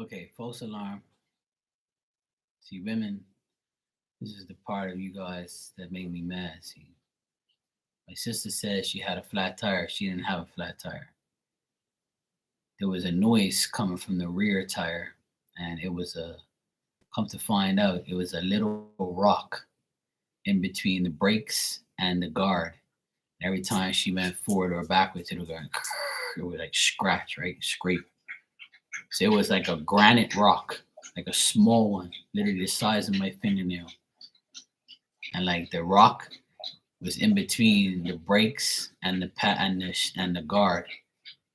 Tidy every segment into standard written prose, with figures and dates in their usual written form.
Okay, false alarm. See, women, this is the part of you guys that make me mad. See, my sister said she had a flat tire. She didn't have a flat tire. There was a noise coming from the rear tire, and it was a, come to find out, it was a little rock in between the brakes and the guard. Every time she went forward or backwards, it would go, it would like scratch, right? Scrape. So it was like a granite rock, like a small one, literally the size of my fingernail. And like the rock was in between the brakes and the guard.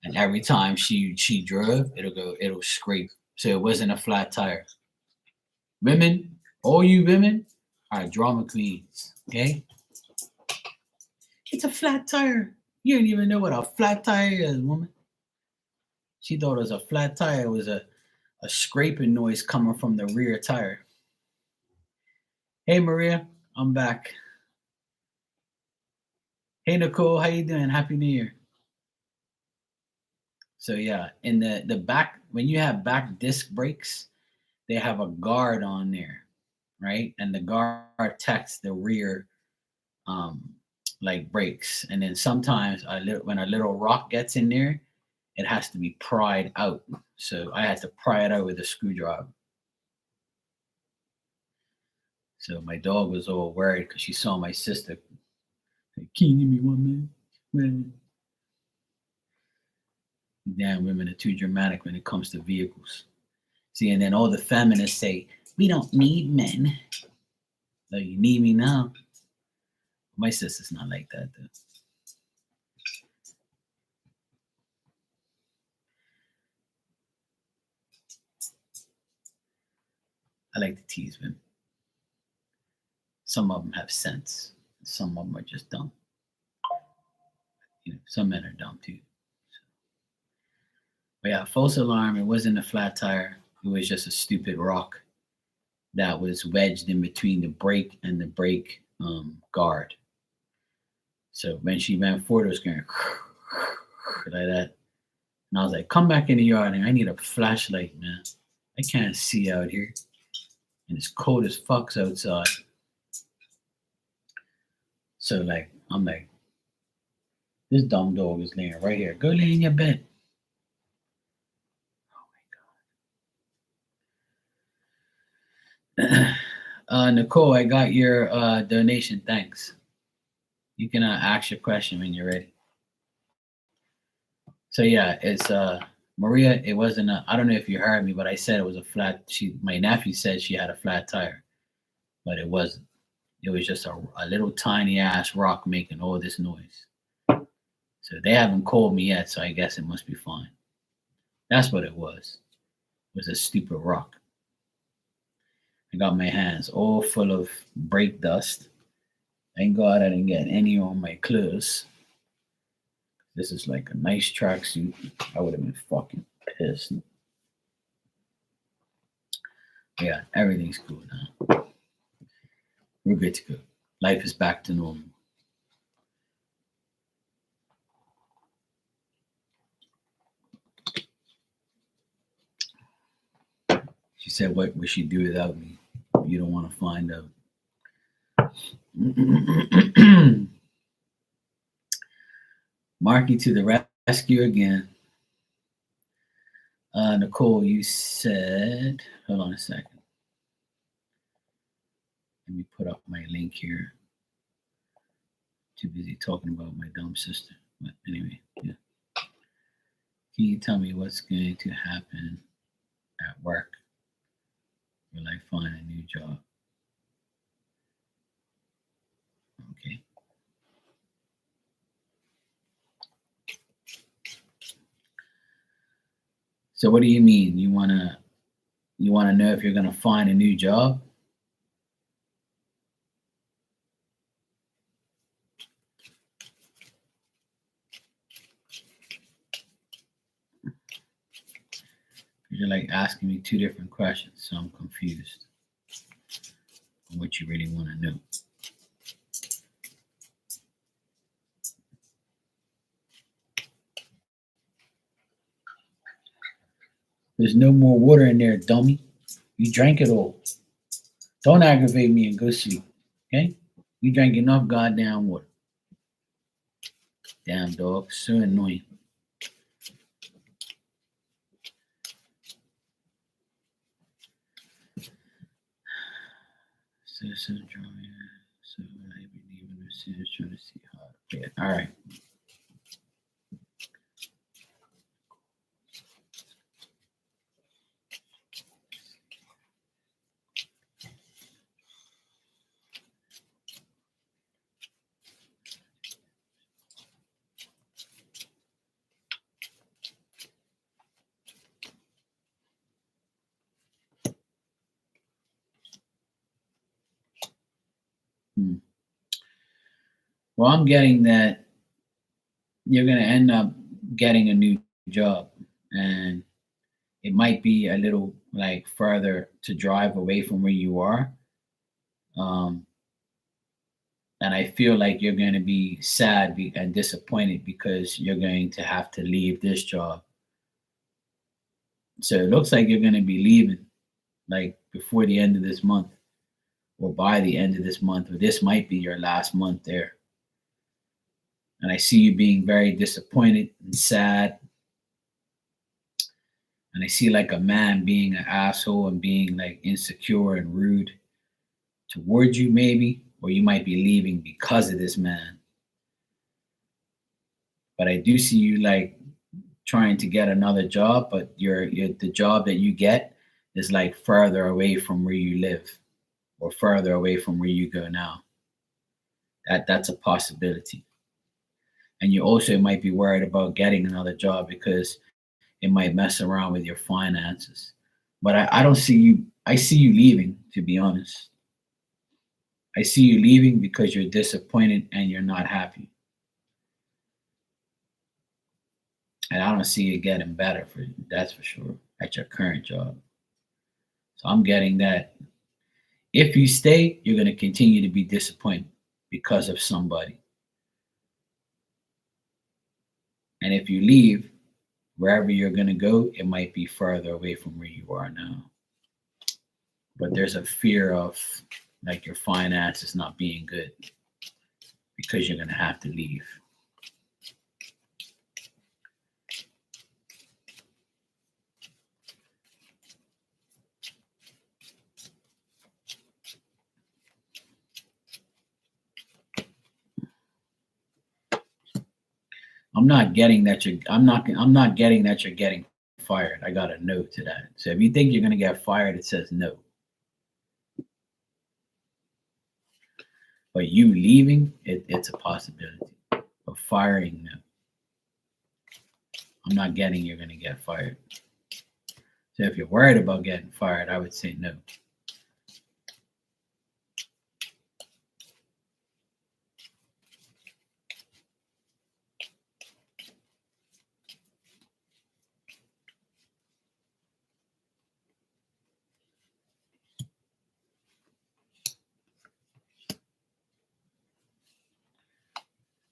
And every time she drove, it'll scrape. So it wasn't a flat tire. Women, all you women are drama queens. Okay, it's a flat tire. You don't even know what a flat tire is, woman. She thought it was a flat tire. It was a scraping noise coming from the rear tire. Hey Maria, I'm back. Hey Nicole, how you doing? Happy New Year. So yeah, in the back, when you have back disc brakes, they have a guard on there, right? And the guard protects the rear um like brakes. And then sometimes when a little rock gets in there, it has to be pried out. So I had to pry it out with a screwdriver. So my dog was all worried because she saw my sister. Like, can you give me 1 minute? Man, damn women are too dramatic when it comes to vehicles. See, and then all the feminists say, we don't need men. So you need me now. My sister's not like that, though. I like to tease women. Some of them have sense. Some of them are just dumb. Some men are dumb too. But yeah, false alarm. It wasn't a flat tire. It was just a stupid rock that was wedged in between the brake and the brake guard. So when she went forward, it was going like that. And I was like, come back in the yard and I need a flashlight, man. I can't see out here. And it's cold as fucks outside. So like, I'm like, this dumb dog is laying right here. Go lay in your bed. Oh my god. Nicole, I got your donation. Thanks. You can ask your question when you're ready. So yeah, it's Maria. It wasn't. I don't know if you heard me, but I said it was a flat. My nephew said she had a flat tire, but it wasn't. It was just a little tiny ass rock making all this noise. So they haven't called me yet, so I guess it must be fine. That's what it was. It was a stupid rock. I got my hands all full of brake dust. Thank God I didn't get any on my clothes. This is like a nice tracksuit. I would have been fucking pissed. Yeah, everything's cool now. We're good to go. Life is back to normal. She said, what would she do without me? You don't want to find out. Marky to the rescue again. Nicole, you said, hold on a second. Let me put up my link here. Too busy talking about my dumb sister. But anyway, yeah. Can you tell me what's going to happen at work? Will I find a new job? Okay. So what do you mean? You wanna know if you're gonna find a new job? You're like asking me two different questions, so I'm confused on what you really want to know. There's no more water in there, dummy. You drank it all. Don't aggravate me and go sleep. Okay? You drank enough goddamn water. Damn dog. So annoying. So drawing. So I believe in the trying to see how. Yeah. All right. Hmm. Well, I'm getting that you're going to end up getting a new job, and it might be a little like further to drive away from where you are. Um, and I feel like you're going to be sad and disappointed because you're going to have to leave this job. So it looks like you're going to be leaving like before the end of this month or by the end of this month, or this might be your last month there. And I see you being very disappointed and sad. And I see like a man being an asshole and being like insecure and rude towards you, maybe, or you might be leaving because of this man. But I do see you like trying to get another job, but your the job that you get is like further away from where you live or further away from where you go now. That's a possibility. And you also might be worried about getting another job because it might mess around with your finances. But I don't see you. I see you leaving, to be honest. I see you leaving because you're disappointed and you're not happy. And I don't see it getting better for you. That's for sure at your current job. So I'm getting that if you stay, you're going to continue to be disappointed because of somebody. And if you leave, wherever you're going to go, it might be further away from where you are now. But there's a fear of like your finances not being good because you're going to have to leave. I'm not getting that you're I'm not getting that you're getting fired. I got a no to that. So if you think you're going to get fired, it says no. But you leaving, it's a possibility. But firing, no. I'm not getting you're going to get fired. So if you're worried about getting fired, I would say no.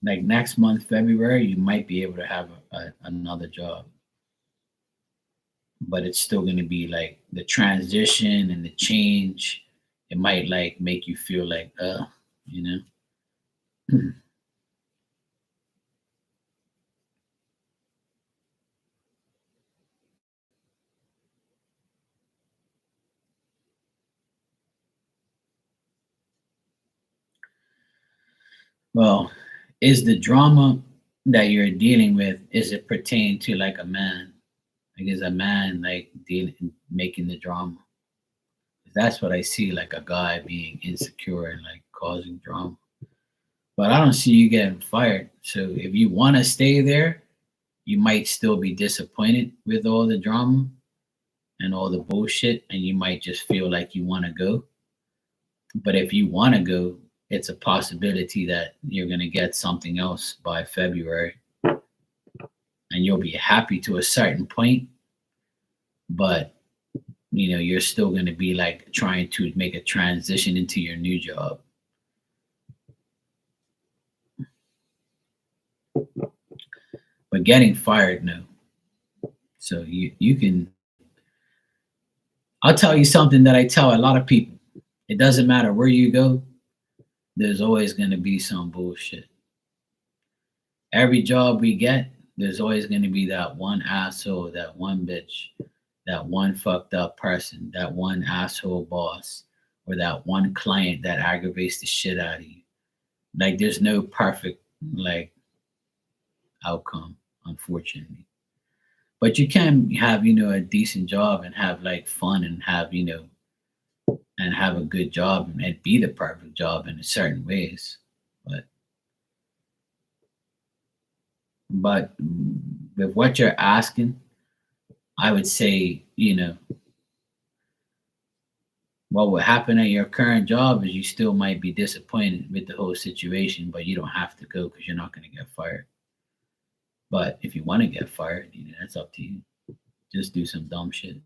Like next month, February, you might be able to have another job, but it's still going to be like the transition and the change. It might like make you feel like, you know. Well, is the drama that you're dealing with, is it pertain to like a man? Like is a man like dealing making the drama? That's what I see, like a guy being insecure and like causing drama. But I don't see you getting fired. So if you want to stay there, you might still be disappointed with all the drama and all the bullshit, and you might just feel like you want to go. But if you want to go, it's a possibility that you're going to get something else by February, and you'll be happy to a certain point, but you're still going to be like trying to make a transition into your new job. But getting fired, no. So you can I'll tell you something that I tell a lot of people. It doesn't matter where you go, there's always going to be some bullshit. Every job we get, there's always going to be that one asshole, that one bitch, that one fucked up person, that one asshole boss, or that one client that aggravates the shit out of you. Like there's no perfect like outcome, unfortunately. But you can have, a decent job and have like fun and have, and have a good job and be the perfect job in certain ways. But but with what you're asking, I would say, what would happen at your current job is you still might be disappointed with the whole situation, but you don't have to go because you're not going to get fired. But if you want to get fired, that's up to you. Just do some dumb shit.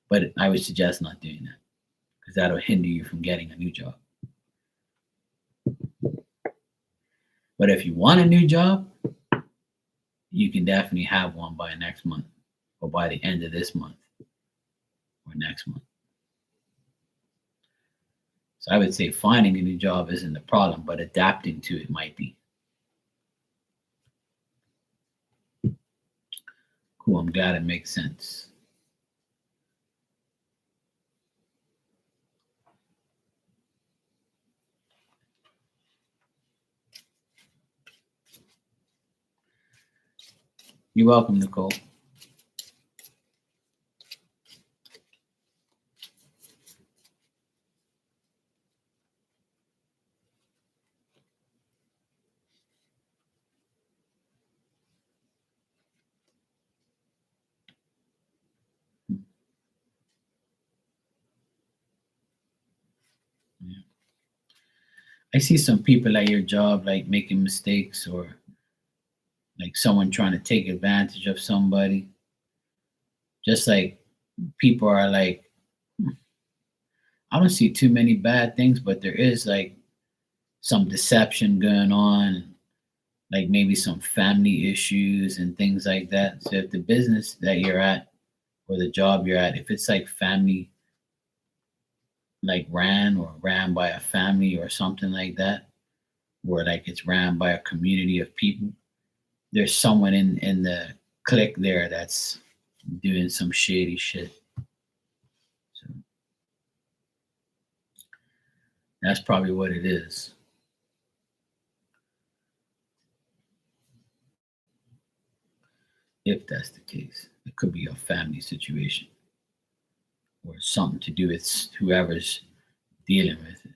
But I would suggest not doing that because that'll hinder you from getting a new job. But if you want a new job, you can definitely have one by next month or by the end of this month or next month. So I would say finding a new job isn't the problem, but adapting to it might be. Cool, I'm glad it makes sense. You're welcome, Nicole. Yeah. I see some people at your job like making mistakes or like someone trying to take advantage of somebody. Just like people are like, I don't see too many bad things, but there is like some deception going on, like maybe some family issues and things like that. So if the business that you're at or the job you're at, if it's like family, like ran by a family or something like that, or like it's ran by a community of people, there's someone in the clique there that's doing some shady shit. So that's probably what it is. If that's the case, it could be a family situation or something to do with whoever's dealing with it.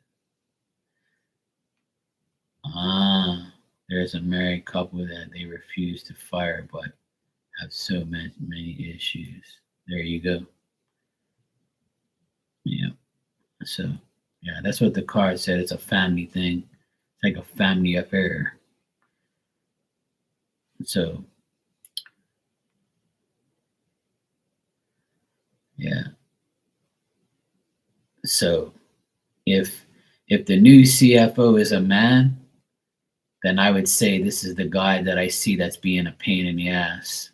Ah, there's a married couple that they refuse to fire but have so many issues. There you go. Yeah. So yeah, that's what the card said. It's a family thing. It's like a family affair. So yeah. So if if the new CFO is a man, then I would say this is the guy that I see that's being a pain in the ass.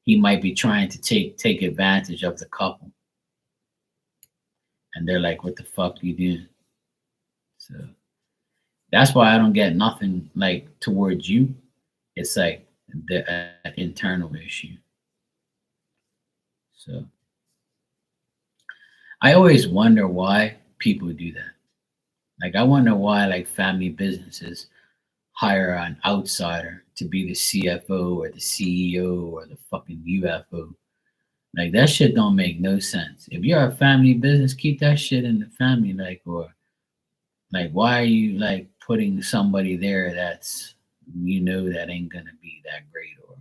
He might be trying to take advantage of the couple, and they're like, "What the fuck are you doing?" So that's why I don't get nothing like towards you. It's like the internal issue. So I always wonder why people do that. Like I wonder why like family businesses hire an outsider to be the CFO or the CEO or the fucking UFO. Like that shit don't make no sense. If you're a family business, keep that shit in the family. Like or like why are you like putting somebody there that's that ain't gonna be that great or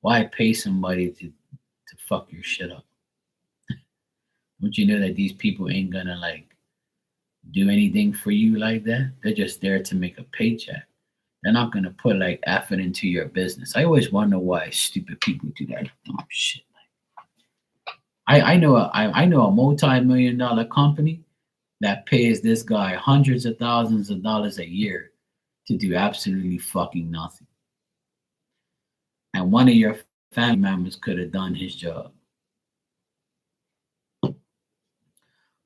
why pay somebody to fuck your shit up? Don't you know that these people ain't gonna like do anything for you like that? They're just there to make a paycheck. They're not gonna put like effort into your business. I always wonder why stupid people do that dumb shit. I know a multi-million dollar company that pays this guy hundreds of thousands of dollars a year to do absolutely fucking nothing. And one of your family members could have done his job.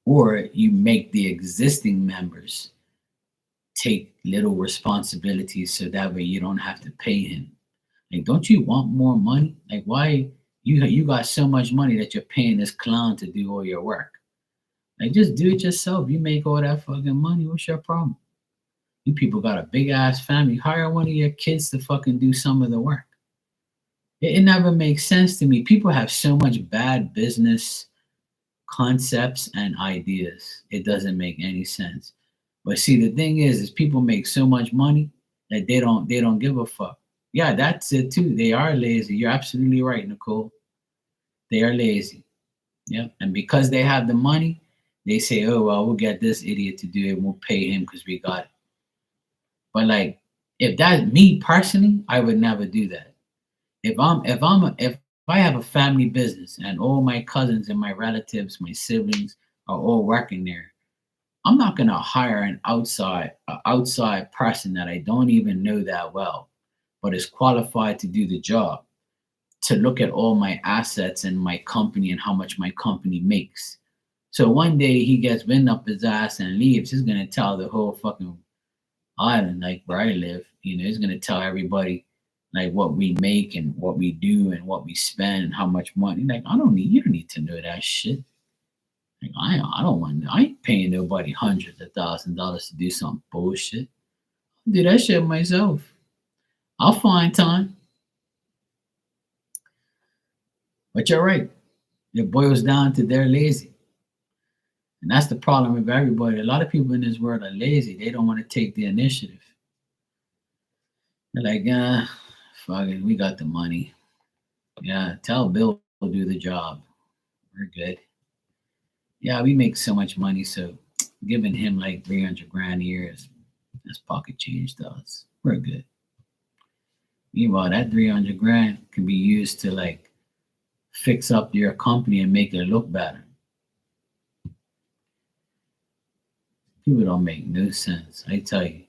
or you make the existing members take little responsibilities so that way you don't have to pay him. Like, don't you want more money? Like, why you got so much money that you're paying this clown to do all your work? Like, just do it yourself. You make all that fucking money. What's your problem? You people got a big ass family. Hire one of your kids to fucking do some of the work. It never makes sense to me. People have so much bad business concepts and ideas. It doesn't make any sense. But see, the thing is people make so much money that they don't give a fuck. Yeah, that's it too. They are lazy. You're absolutely right, Nicole. They are lazy. Yeah, and because they have the money, they say, "Oh well, we'll get this idiot to do it. We'll pay him because we got it." But like, if that me personally, I would never do that. If I have a family business and all my cousins and my relatives, my siblings are all working there, I'm not gonna hire an outside person that I don't even know that well, but is qualified to do the job to look at all my assets and my company and how much my company makes. So one day he gets wind up his ass and leaves, he's gonna tell the whole fucking island, like where I live, he's gonna tell everybody like what we make and what we do and what we spend and how much money. Like, you don't need to know that shit. Like, I ain't paying nobody hundreds of $1,000s to do some bullshit. I'll do that shit myself. I'll find time. But you're right. It boils down to they're lazy. And that's the problem with everybody. A lot of people in this world are lazy. They don't want to take the initiative. They're like, fuck it, we got the money. Yeah, tell Bill to do the job. We're good. Yeah, we make so much money, so giving him like 300 grand a year is pocket change to us. We're good. Meanwhile, that 300 grand can be used to like fix up your company and make it look better. People don't make no sense. I tell you,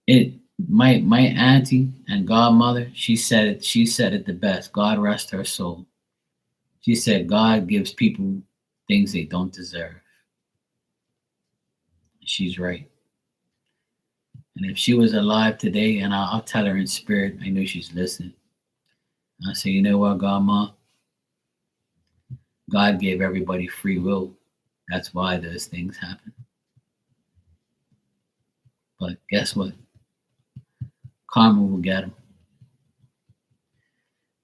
it. My auntie and godmother, she said it the best. God rest her soul. She said God gives people things they don't deserve. She's right. And if she was alive today, and I'll tell her in spirit, I know she's listening. I say, you know what, Godma? God gave everybody free will. That's why those things happen. But guess what? Karma will get them.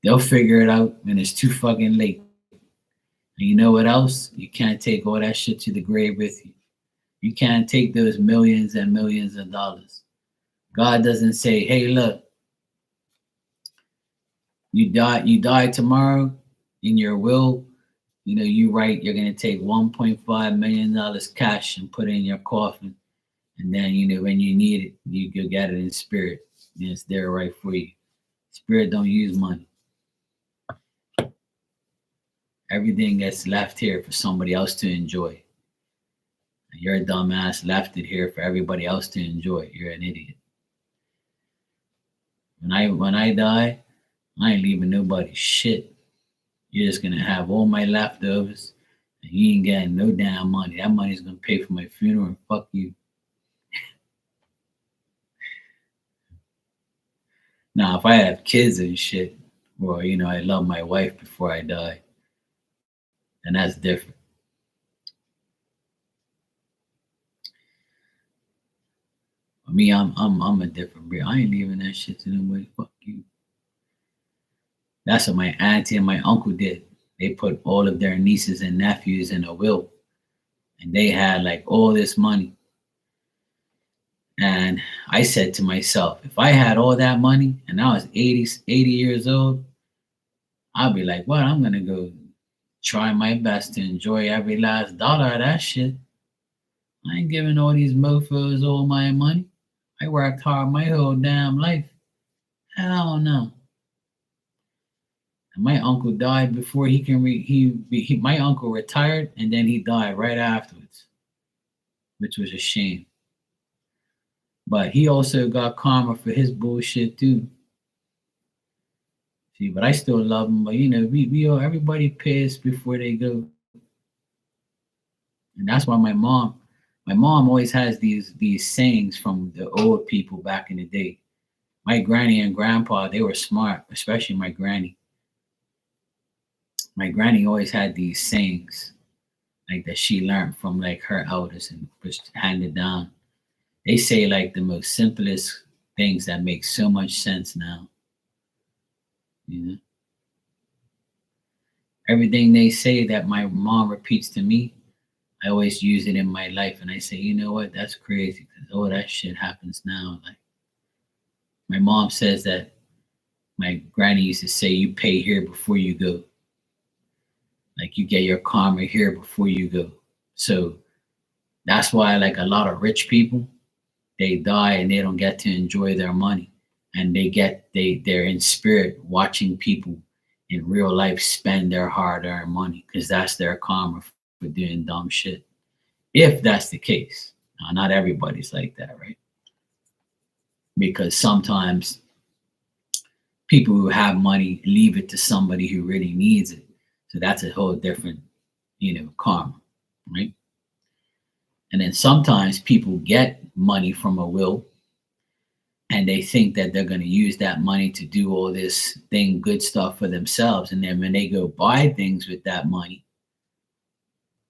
They'll figure it out when it's too fucking late. And you know what else? You can't take all that shit to the grave with you. You can't take those millions and millions of dollars. God doesn't say, hey, look, you die tomorrow in your will, you write you're gonna take $1.5 million cash and put it in your coffin. And then when you need it, you get it in spirit. And it's there right for you. Spirit don't use money. Everything gets left here for somebody else to enjoy. And you're a dumbass left it here for everybody else to enjoy. You're an idiot. When I die, I ain't leaving nobody shit. You're just gonna have all my leftovers, and you ain't getting no damn money. That money's gonna pay for my funeral and fuck you. Now, if I have kids and shit, or I love my wife before I die, then that's different. For me, I'm a different breed. I ain't leaving that shit to nobody. Fuck you. That's what my auntie and my uncle did. They put all of their nieces and nephews in a will, and they had like all this money. And I said to myself, if I had all that money and I was 80 years old, I'd be like, what? I'm gonna go try my best to enjoy every last dollar of that shit. I ain't giving all these mofos all my money. I worked hard my whole damn life. Hell no. And my uncle died before he can my uncle retired and then he died right afterwards, which was a shame. But he also got karma for his bullshit too. See, but I still love him. But we all everybody pays before they go. And that's why my mom always has these sayings from the old people back in the day. My granny and grandpa, they were smart, especially my granny. My granny always had these sayings like that she learned from like her elders and was handed down. They say like the most simplest things that make so much sense now. You know, everything they say that my mom repeats to me, I always use it in my life, and I say, you know what, that's crazy because all that shit happens now. Like my mom says that my granny used to say, you pay here before you go. Like you get your karma here before you go. So that's why like a lot of rich people, they die and they don't get to enjoy their money. And they're in spirit watching people in real life spend their hard earned money because that's their karma for doing dumb shit. If that's the case. Now, not everybody's like that, right? Because sometimes people who have money leave it to somebody who really needs it. So that's a whole different, karma, right? And then sometimes people get money from a will and they think that they're going to use that money to do all this thing, good stuff for themselves. And then when they go buy things with that money,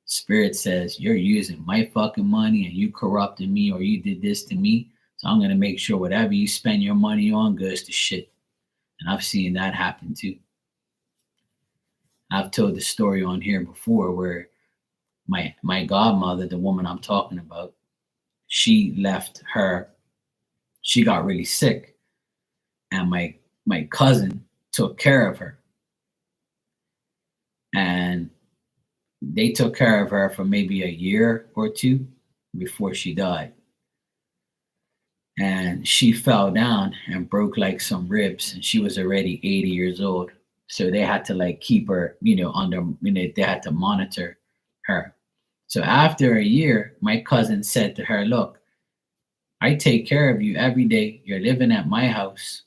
Spirit says, you're using my fucking money and you corrupted me or you did this to me. So I'm going to make sure whatever you spend your money on goes to shit. And I've seen that happen too. I've told the story on here before where my godmother, the woman I'm talking about, she got really sick, and my cousin took care of her, and they took care of her for maybe a year or two before she died. And she fell down and broke like some ribs, and she was already 80 years old. So they had to like keep her, they had to monitor her. So after a year, my cousin said to her, look, I take care of you every day. You're living at my house.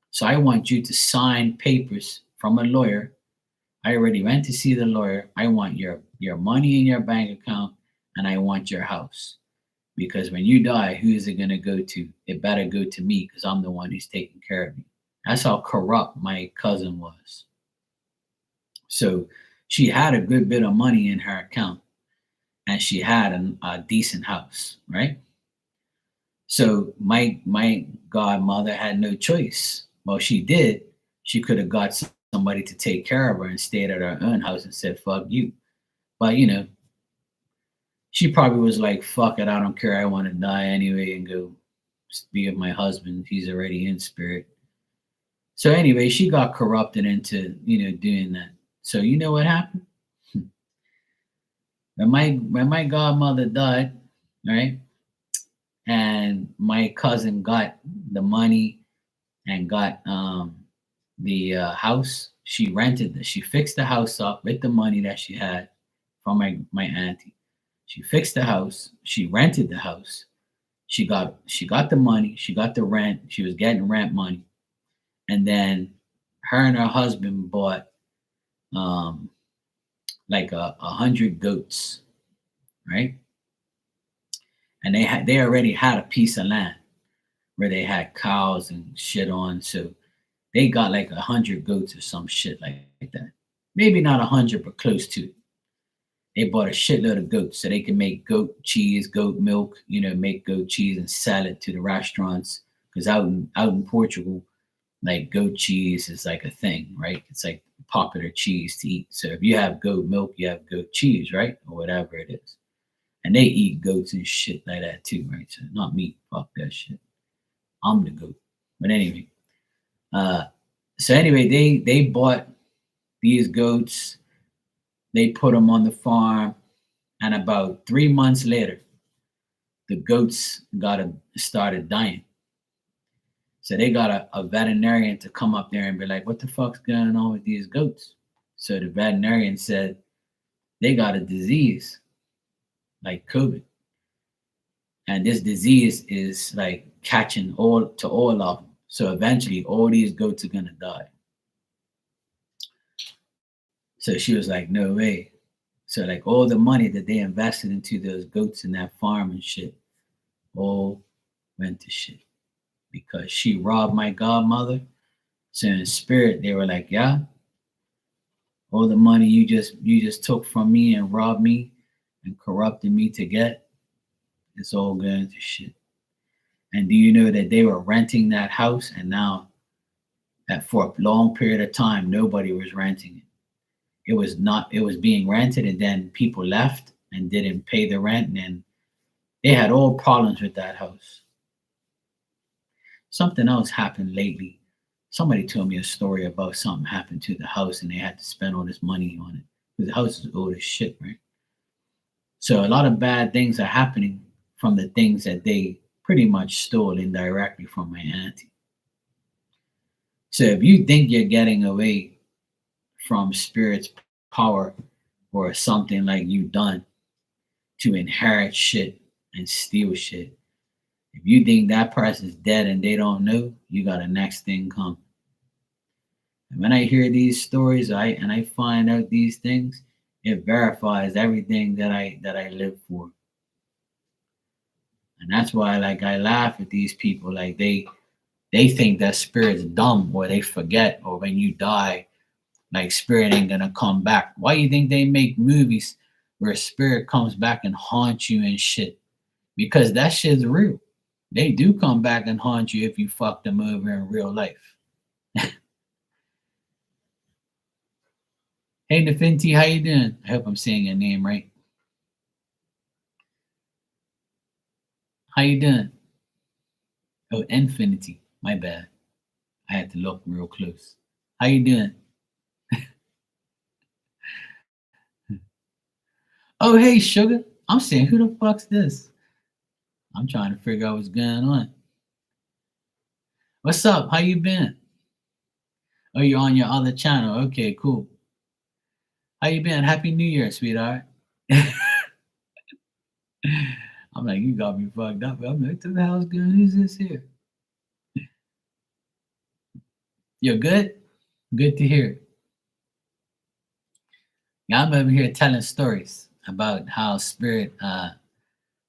So I want you to sign papers from a lawyer. I already went to see the lawyer. I want your money in your bank account and I want your house. Because when you die, who is it going to go to? It better go to me because I'm the one who's taking care of you. That's how corrupt my cousin was. So she had a good bit of money in her account and she had a decent house, right? So my godmother had no choice. Well, she did. She could have got somebody to take care of her and stayed at her own house and said, fuck you. But, she probably was like, fuck it, I don't care. I want to die anyway and go be with my husband. He's already in spirit. So anyway, she got corrupted into, doing that. So you know what happened? When my godmother died, right? And my cousin got the money and got the house. She fixed the house up with the money that she had from my auntie. She fixed the house. She rented the house. She got the money. She got the rent. She was getting rent money, and then her and her husband bought um, like 100 goats, right? And they already had a piece of land where they had cows and shit on. So they got like 100 goats or some shit like that. Maybe not 100, but close to it. They bought a shitload of goats so they can make goat cheese, goat milk, make goat cheese and sell it to the restaurants. Because out in Portugal, like goat cheese is like a thing, right? It's like popular cheese to eat. So if you have goat milk, you have goat cheese, right? Or whatever it is. And they eat goats and shit like that too, right? So not me, fuck that shit. I'm the goat. But anyway, uh, so anyway, they bought these goats. They put them on the farm, and about 3 months later, the goats started dying. So they got a veterinarian to come up there and be like, "What the fuck's going on with these goats?" So the veterinarian said they got a disease like COVID, and this disease is like catching all of them. So eventually, all these goats are gonna die. So she was like, "No way." So like all the money that they invested into those goats and that farm and shit, all went to shit because she robbed my godmother. So in spirit, they were like, yeah, all the money you just took from me and robbed me and corrupted me to get, it's all going to shit. And do you know that they were renting that house and now that for a long period of time nobody was renting it. It was being rented and then people left and didn't pay the rent and then they had all problems with that house. Something else happened lately. Somebody told me a story about something happened to the house and they had to spend all this money on it. Because the house is old as shit, right? So a lot of bad things are happening from the things that they pretty much stole indirectly from my auntie. So if you think you're getting away from spirit's power or something like you done to inherit shit and steal shit, if you think that person's dead and they don't know, you got a next thing coming. And when I hear these stories, I find out these things, it verifies everything that I live for. And that's why like I laugh at these people. Like they think that spirit's dumb or they forget or when you die, like spirit ain't gonna come back. Why you think they make movies where spirit comes back and haunts you and shit? Because that shit's real. They do come back and haunt you if you fuck them over in real life. Hey Nefinti, how you doing? I hope I'm saying your name right. How you doing? Oh, Infinity. My bad. I had to look real close. How you doing? Oh, hey, sugar. I'm saying, who the fuck's this? I'm trying to figure out what's going on. What's up? How you been? Oh, you're on your other channel. Okay, cool. How you been? Happy New Year, sweetheart. I'm like, you got me fucked up. I'm like, what the hell's going on? Who's this here? You're good? Good to hear. Yeah, I'm over here telling stories about how spirit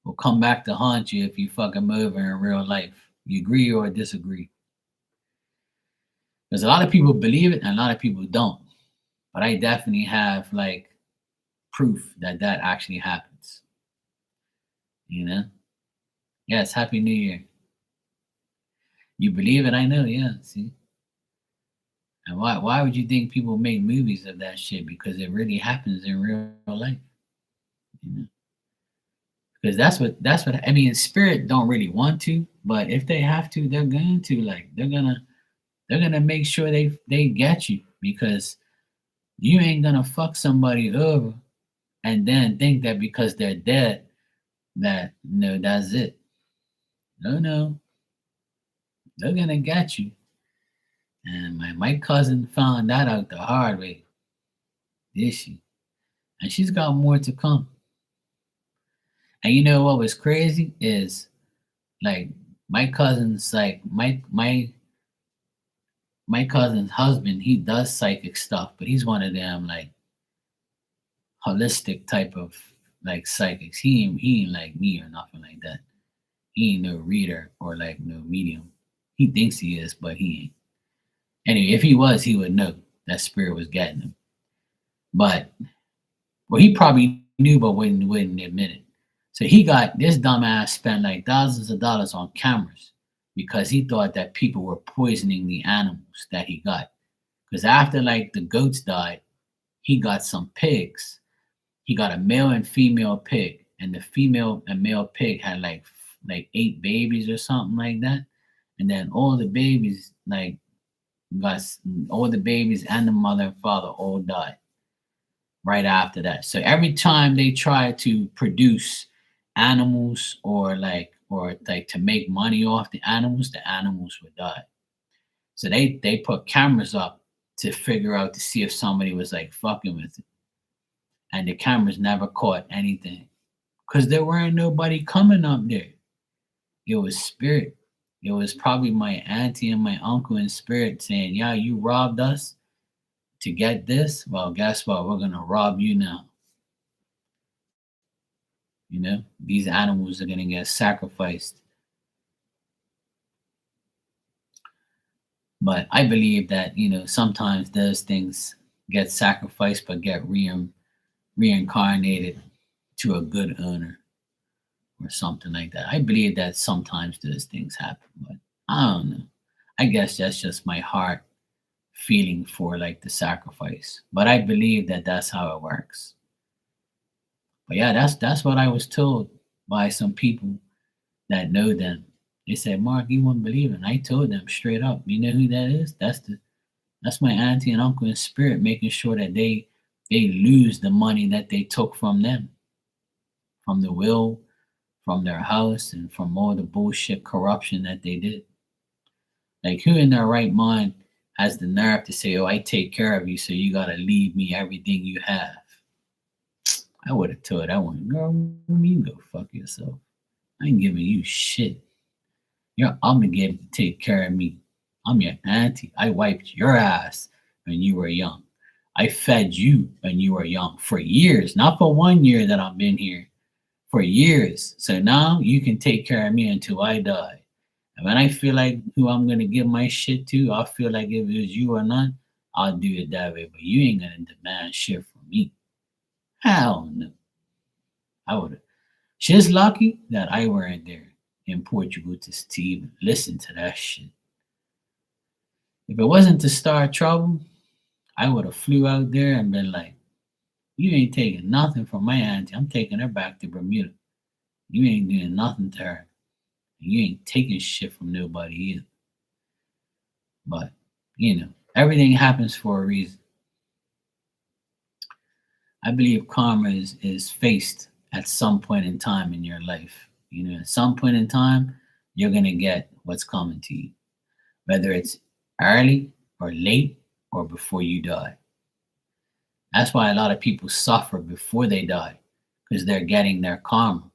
will come back to haunt you if you fuck him over in real life. You agree or disagree? Because a lot of people believe it and a lot of people don't. But I definitely have like proof that that actually happens. You know? Yes, Happy New Year. You believe it? I know, yeah. See? And why would you think people make movies of that shit? Because it really happens in real life. You know? Because that's what I mean, spirit don't really want to, but if they have to, they're going to. Like they're gonna make sure they get you because you ain't gonna fuck somebody over and then think that because they're dead that no, that's it. No, no, they're gonna get you. And my cousin found that out the hard way, did she? And she's got more to come. And you know what was crazy is like my cousin's like my cousin's husband, he does psychic stuff, but he's one of them like holistic type of like psychics. He ain't like me or nothing like that. He ain't no reader or like no medium. He thinks he is, but he ain't. Anyway, if he was, he would know that spirit was getting him. But well, he probably knew, but wouldn't admit it. So he got this dumbass spent like thousands of dollars on cameras because he thought that people were poisoning the animals that he got. Because after like the goats died, he got some pigs. He got a male and female pig, and the female and male pig had like 8 babies or something like that. And then all the babies got all the babies and the mother and father all died right after that. So every time they try to produce animals or like to make money off the animals would die. So they put cameras up to figure out to see if somebody was like fucking with it. And the cameras never caught anything. Cause there weren't nobody coming up there. It was spirit. It was probably my auntie and my uncle in spirit saying, yeah, you robbed us to get this. Well, guess what? We're gonna rob you now. These animals are gonna get sacrificed. But I believe that, sometimes those things get sacrificed but get reincarnated to a good owner or something like that. I believe that sometimes those things happen, but I don't know. I guess that's just my heart feeling for like the sacrifice. But I believe that that's how it works. But yeah, that's what I was told by some people that know them. They said, Mark, you wouldn't believe it. And I told them straight up, you know who that is? That's my auntie and uncle in spirit, making sure that they lose the money that they took from them, from the will, from their house, and from all the bullshit corruption that they did. Like, who in their right mind has the nerve to say, "Oh, I take care of you, so you gotta leave me everything you have"? I would have told that one, girl, you go fuck yourself. I ain't giving you shit. You're obligated to take care of me. I'm your auntie. I wiped your ass when you were young. I fed you when you were young for years, not for 1 year that I've been here, for years. So now you can take care of me until I die. And when I feel like who I'm gonna give my shit to, I feel like if it was you or not, I'll do it that way. But you ain't gonna demand shit from me. Hell no. I would have. She's lucky that I weren't there in Portugal to even listen to that shit. If it wasn't to start trouble, I would have flew out there and been like, "You ain't taking nothing from my auntie. I'm taking her back to Bermuda. You ain't doing nothing to her. You ain't taking shit from nobody either." But everything happens for a reason. I believe karma is faced at some point in time in your life. At some point in time, you're gonna get what's coming to you, whether it's early or late or before you die. That's why a lot of people suffer before they die, because they're getting their karma.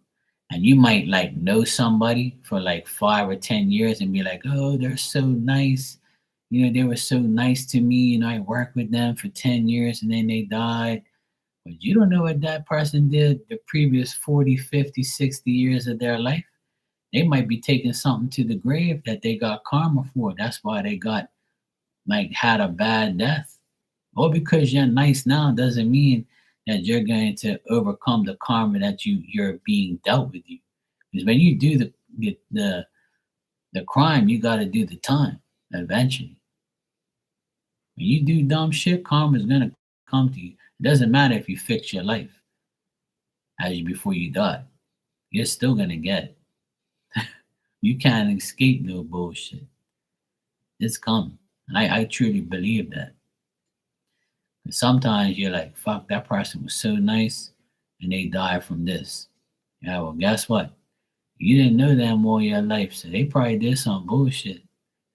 And you might like know somebody for like 5 or 10 years and be like, "Oh, they're so nice. They were so nice to me, and I worked with them for 10 years and then they died." But you don't know what that person did the previous 40, 50, 60 years of their life. They might be taking something to the grave that they got karma for. That's why they got like had a bad death. Or because you're nice now doesn't mean that you're going to overcome the karma that you're being dealt with you. Because when you do the crime, you got to do the time eventually. When you do dumb shit, karma is gonna come to you. It doesn't matter if you fix your life as you before you die. You're still gonna get it. You can't escape no bullshit. It's coming. And I truly believe that. And sometimes you're like, fuck, that person was so nice and they died from this. Yeah, well, guess what? You didn't know them all your life, so they probably did some bullshit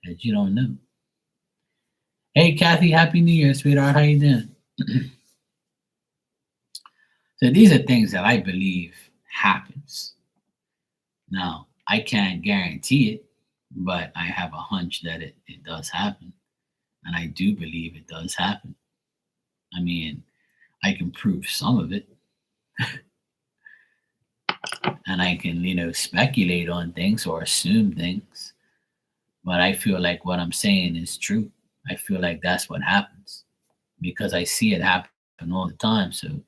that you don't know. Hey, Kathy, Happy New Year, sweetheart. How you doing? So these are things that I believe happens. Now, I can't guarantee it, but I have a hunch that it does happen. And I do believe it does happen. I mean, I can prove some of it. And I can, speculate on things or assume things. But I feel like what I'm saying is true. I feel like that's what happens because I see it happen all the time. So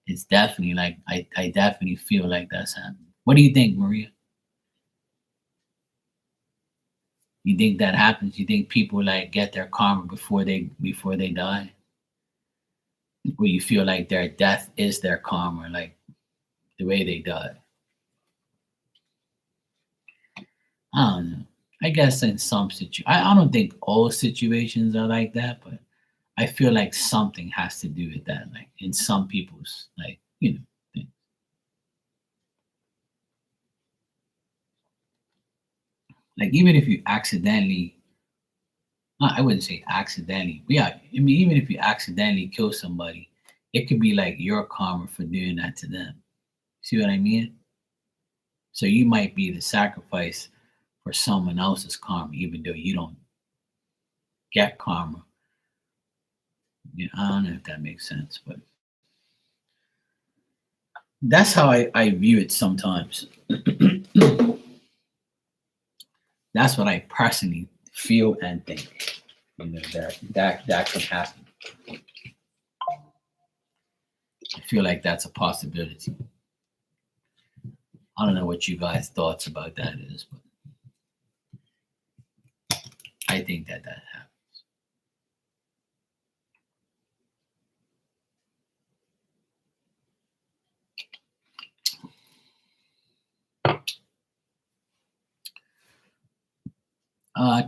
it's definitely like, I definitely feel like that's happening. What do you think, Maria? You think that happens? You think people like get their karma before they die? Or you feel like their death is their karma, like the way they died? I don't know. I guess in some I don't think all situations are like that, but I feel like something has to do with that. Like in some people's thing. Like even if you accidentally, I wouldn't say accidentally, but yeah, I mean even if you accidentally kill somebody, it could be like your karma for doing that to them. See what I mean? So you might be the sacrifice for someone else's karma, even though you don't get karma. I don't know if that makes sense, but That's how I view it sometimes. That's what I personally feel and think. That could happen. I feel like that's a possibility. I don't know what you guys' thoughts about that is, but I think that happens.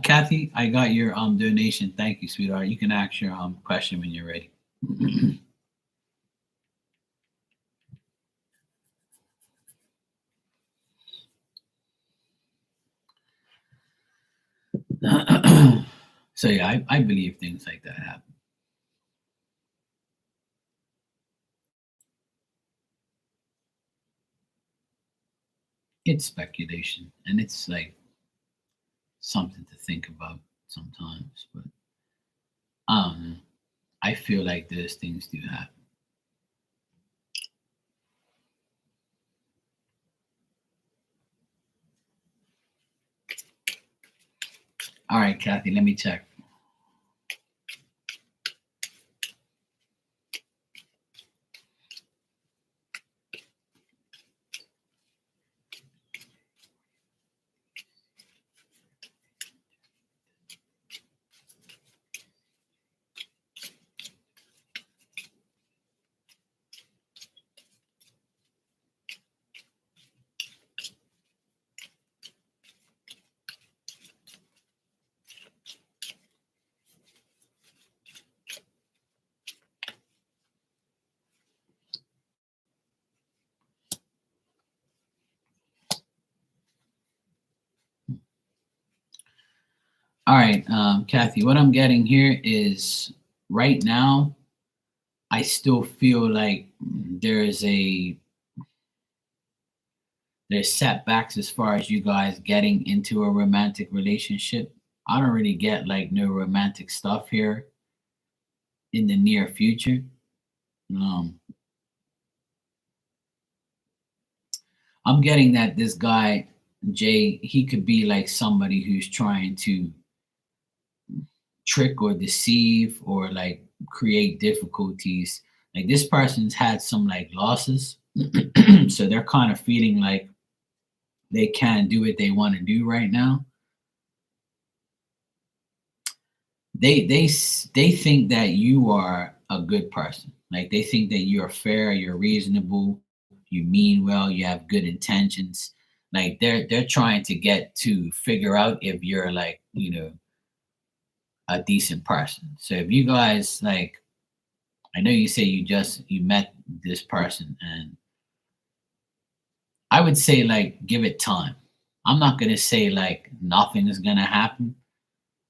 Kathy, I got your donation. Thank you, sweetheart. You can ask your question when you're ready. So yeah, I believe things like that happen. It's speculation, and it's like something to think about sometimes. But I don't know. I feel like those things do happen. All right, Kathy, let me check. All right, Kathy, what I'm getting here is right now, I still feel like there's setbacks as far as you guys getting into a romantic relationship. I don't really get like no romantic stuff here in the near future. Um, I'm getting that this guy, Jay, he could be like somebody who's trying to trick or deceive or like create difficulties. Like this person's had some like losses. So they're kind of feeling like they can't do what they want to do right now. They think that you are a good person. Like they think that you're fair, you're reasonable, you mean well, you have good intentions. Like they're trying to get to figure out if you're like, a decent person. So if you guys like, I know you say you met this person, and I would say like give it time. I'm not gonna say like nothing is gonna happen,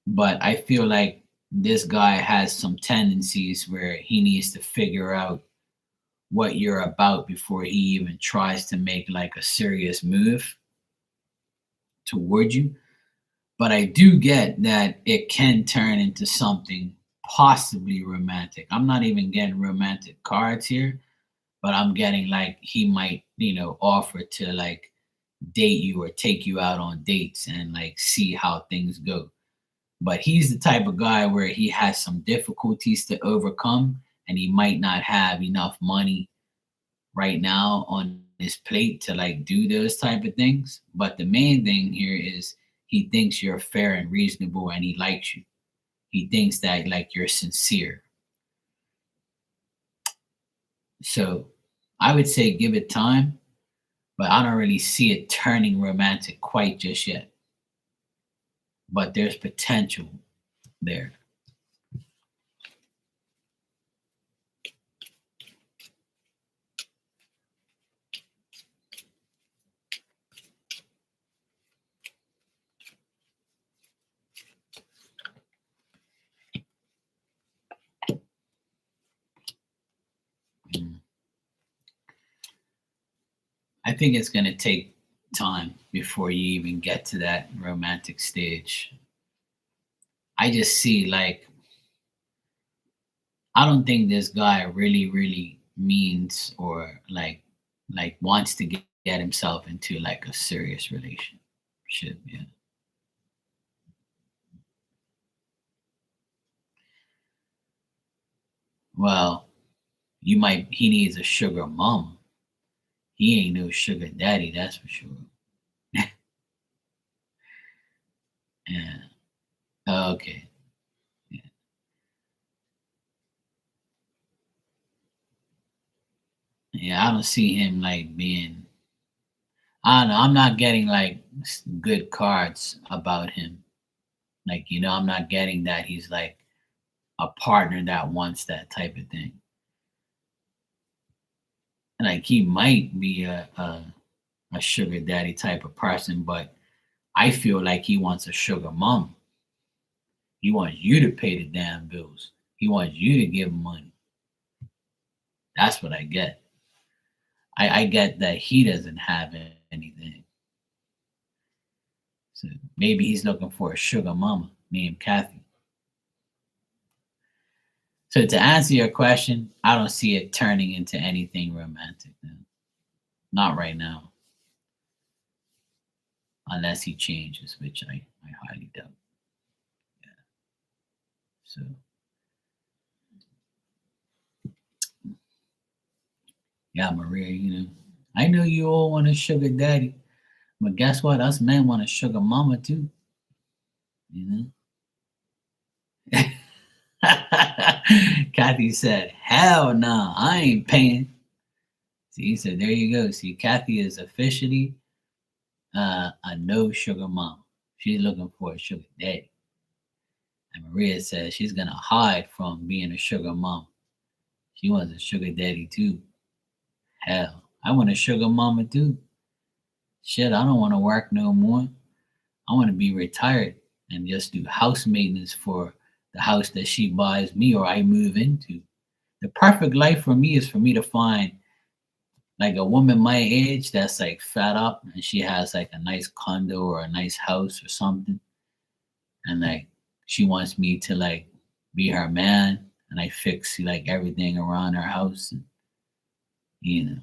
but I feel like this guy has some tendencies where he needs to figure out what you're about before he even tries to make like a serious move toward you. But I do get that it can turn into something possibly romantic. I'm not even getting romantic cards here, but I'm getting like he might, offer to like date you or take you out on dates and like see how things go. But he's the type of guy where he has some difficulties to overcome and he might not have enough money right now on his plate to like do those type of things. But the main thing here is he thinks you're fair and reasonable and he likes you. He thinks that like you're sincere. So I would say give it time, but I don't really see it turning romantic quite just yet. But there's potential there. Mm. I think it's going to take time before you even get to that romantic stage. I just see like I don't think this guy really means or like like wants to get himself into like a serious relationship. Yeah. Well, he needs a sugar mama. He ain't no sugar daddy, that's for sure. Yeah. Okay. Yeah. Yeah, I don't see him like being. I don't know. I'm not getting like good cards about him. Like, I'm not getting that he's like a partner that wants that type of thing. And like he might be a sugar daddy type of person, but I feel like he wants a sugar mom. He wants you to pay the damn bills. He wants you to give him money. That's what I get. I get that he doesn't have anything. So maybe he's looking for a sugar mama named Kathy. So to answer your question, I don't see it turning into anything romantic. No. Not right now. Unless he changes, which I highly doubt. Yeah. So yeah, Maria, I know you all want a sugar daddy, but guess what? Us men want a sugar mama too. You know. Kathy said, "Hell no, I ain't paying." See, so there you go. See, Kathy is officially a no sugar mom. She's looking for a sugar daddy. And Maria says she's gonna hide from being a sugar mom. She wants a sugar daddy too. Hell, I want a sugar mama too. Shit, I don't want to work no more. I want to be retired and just do house maintenance for the house that she buys me or I move into. The perfect life for me is for me to find like a woman my age that's like fed up and she has like a nice condo or a nice house or something. And like she wants me to like be her man and I fix like everything around her house and you know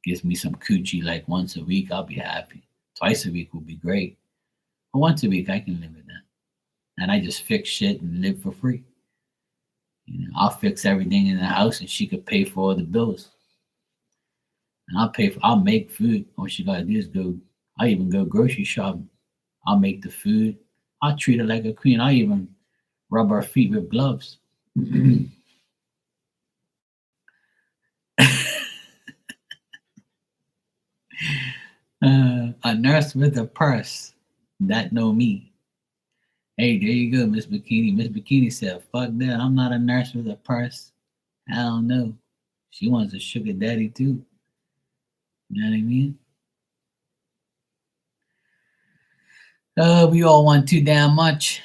gives me some coochie like once a week, I'll be happy. Twice a week would be great. But once a week I can live with that. And I just fix shit and live for free. I'll fix everything in the house and she could pay for all the bills. And I'll make food. All she gotta do is I'll even go grocery shopping. I'll make the food. I'll treat her like a queen. I'll even rub her feet with gloves. A nurse with a purse. That know me. Hey, there you go, Miss Bikini. Miss Bikini said, fuck that. I'm not a nurse with a purse. Hell no. She wants a sugar daddy too. You know what I mean? We all want too damn much.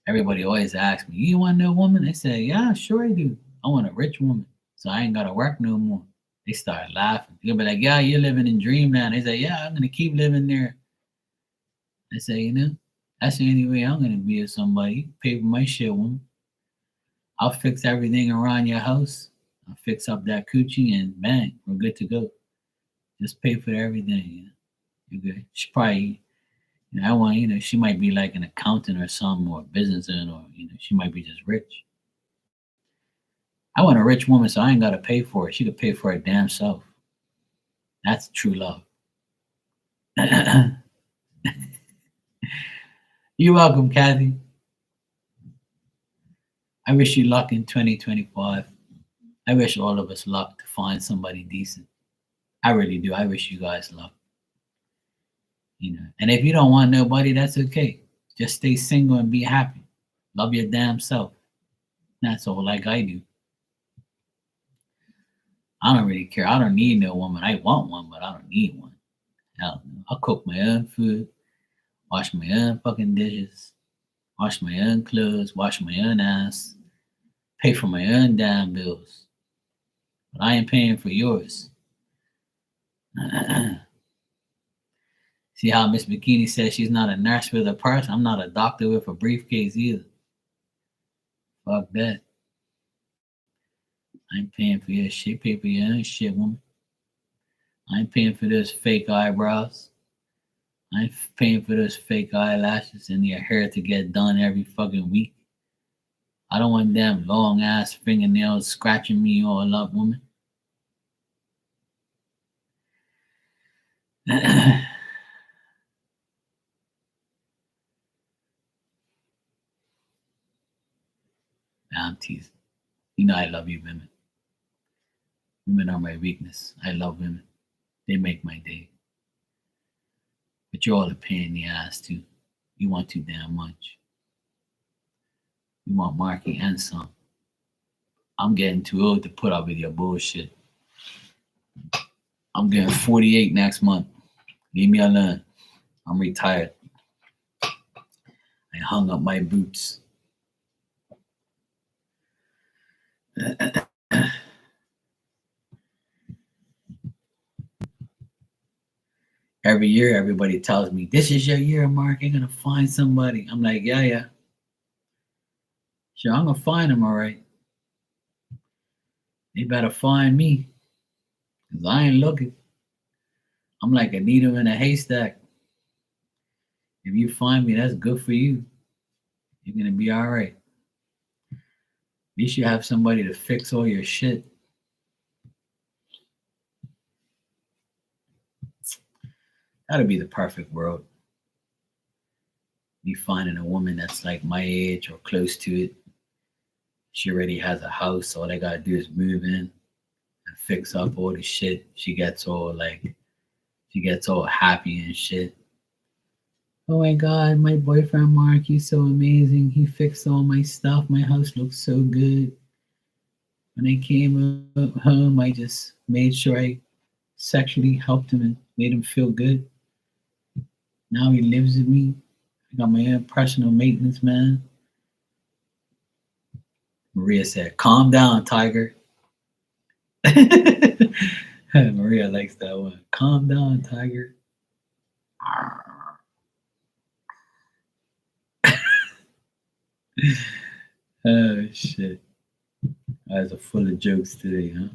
Everybody always asks me, you want no woman? I say, yeah, sure I do. I want a rich woman. So I ain't gotta work no more. They start laughing. They'll be like, yeah, you're living in dreamland. They say, yeah, I'm gonna keep living there. I say, that's the only way I'm gonna be with somebody. Pay for my shit, woman. I'll fix everything around your house. I'll fix up that coochie and bang, we're good to go. Just pay for everything. You're good. She probably, I want, she might be like an accountant or something or a business owner, or, she might be just rich. I want a rich woman so I ain't got to pay for it. She could pay for her damn self. That's true love. You're welcome, Kathy. I wish you luck in 2025. I wish all of us luck to find somebody decent. I really do. I wish you guys luck. And if you don't want nobody, that's okay. Just stay single and be happy. Love your damn self. That's all like I do. I don't really care. I don't need no woman. I want one, but I don't need one. Hell no. I'll cook my own food, wash my own fucking dishes, wash my own clothes, wash my own ass, pay for my own damn bills. But I ain't paying for yours. See how Miss Bikini says she's not a nurse with a purse? I'm not a doctor with a briefcase either. Fuck that. I ain't paying for your shit. Pay for your own shit, woman. I ain't paying for those fake eyebrows. I ain't paying for those fake eyelashes and your hair to get done every fucking week. I don't want them long ass fingernails scratching me all up, woman. I'm teasing. You know I love you, women. Women are my weakness. I love women. They make my day. But you're all a pain in the ass too. You want too damn much. You want Marky and some. I'm getting too old to put up with your bullshit. I'm getting 48 next month. Leave me alone. I'm retired. I hung up my boots. Every year, everybody tells me, this is your year, Mark. You're going to find somebody. I'm like, yeah. Sure, I'm going to find them, all right. They better find me. Because I ain't looking. I'm like a needle in a haystack. If you find me, that's good for you. You're going to be all right. At least you have somebody to fix all your shit. That'd be the perfect world. Me finding a woman that's like my age or close to it. She already has a house. All I gotta do is move in and fix up all the shit. She gets all happy and shit. Oh my God, my boyfriend Mark, he's so amazing. He fixed all my stuff. My house looks so good. When I came home, I just made sure I sexually helped him and made him feel good. Now he lives with me. I got my own personal maintenance man. Maria said, calm down, Tiger. Maria likes that one. Calm down, Tiger. Oh, shit. Eyes are full of jokes today, huh?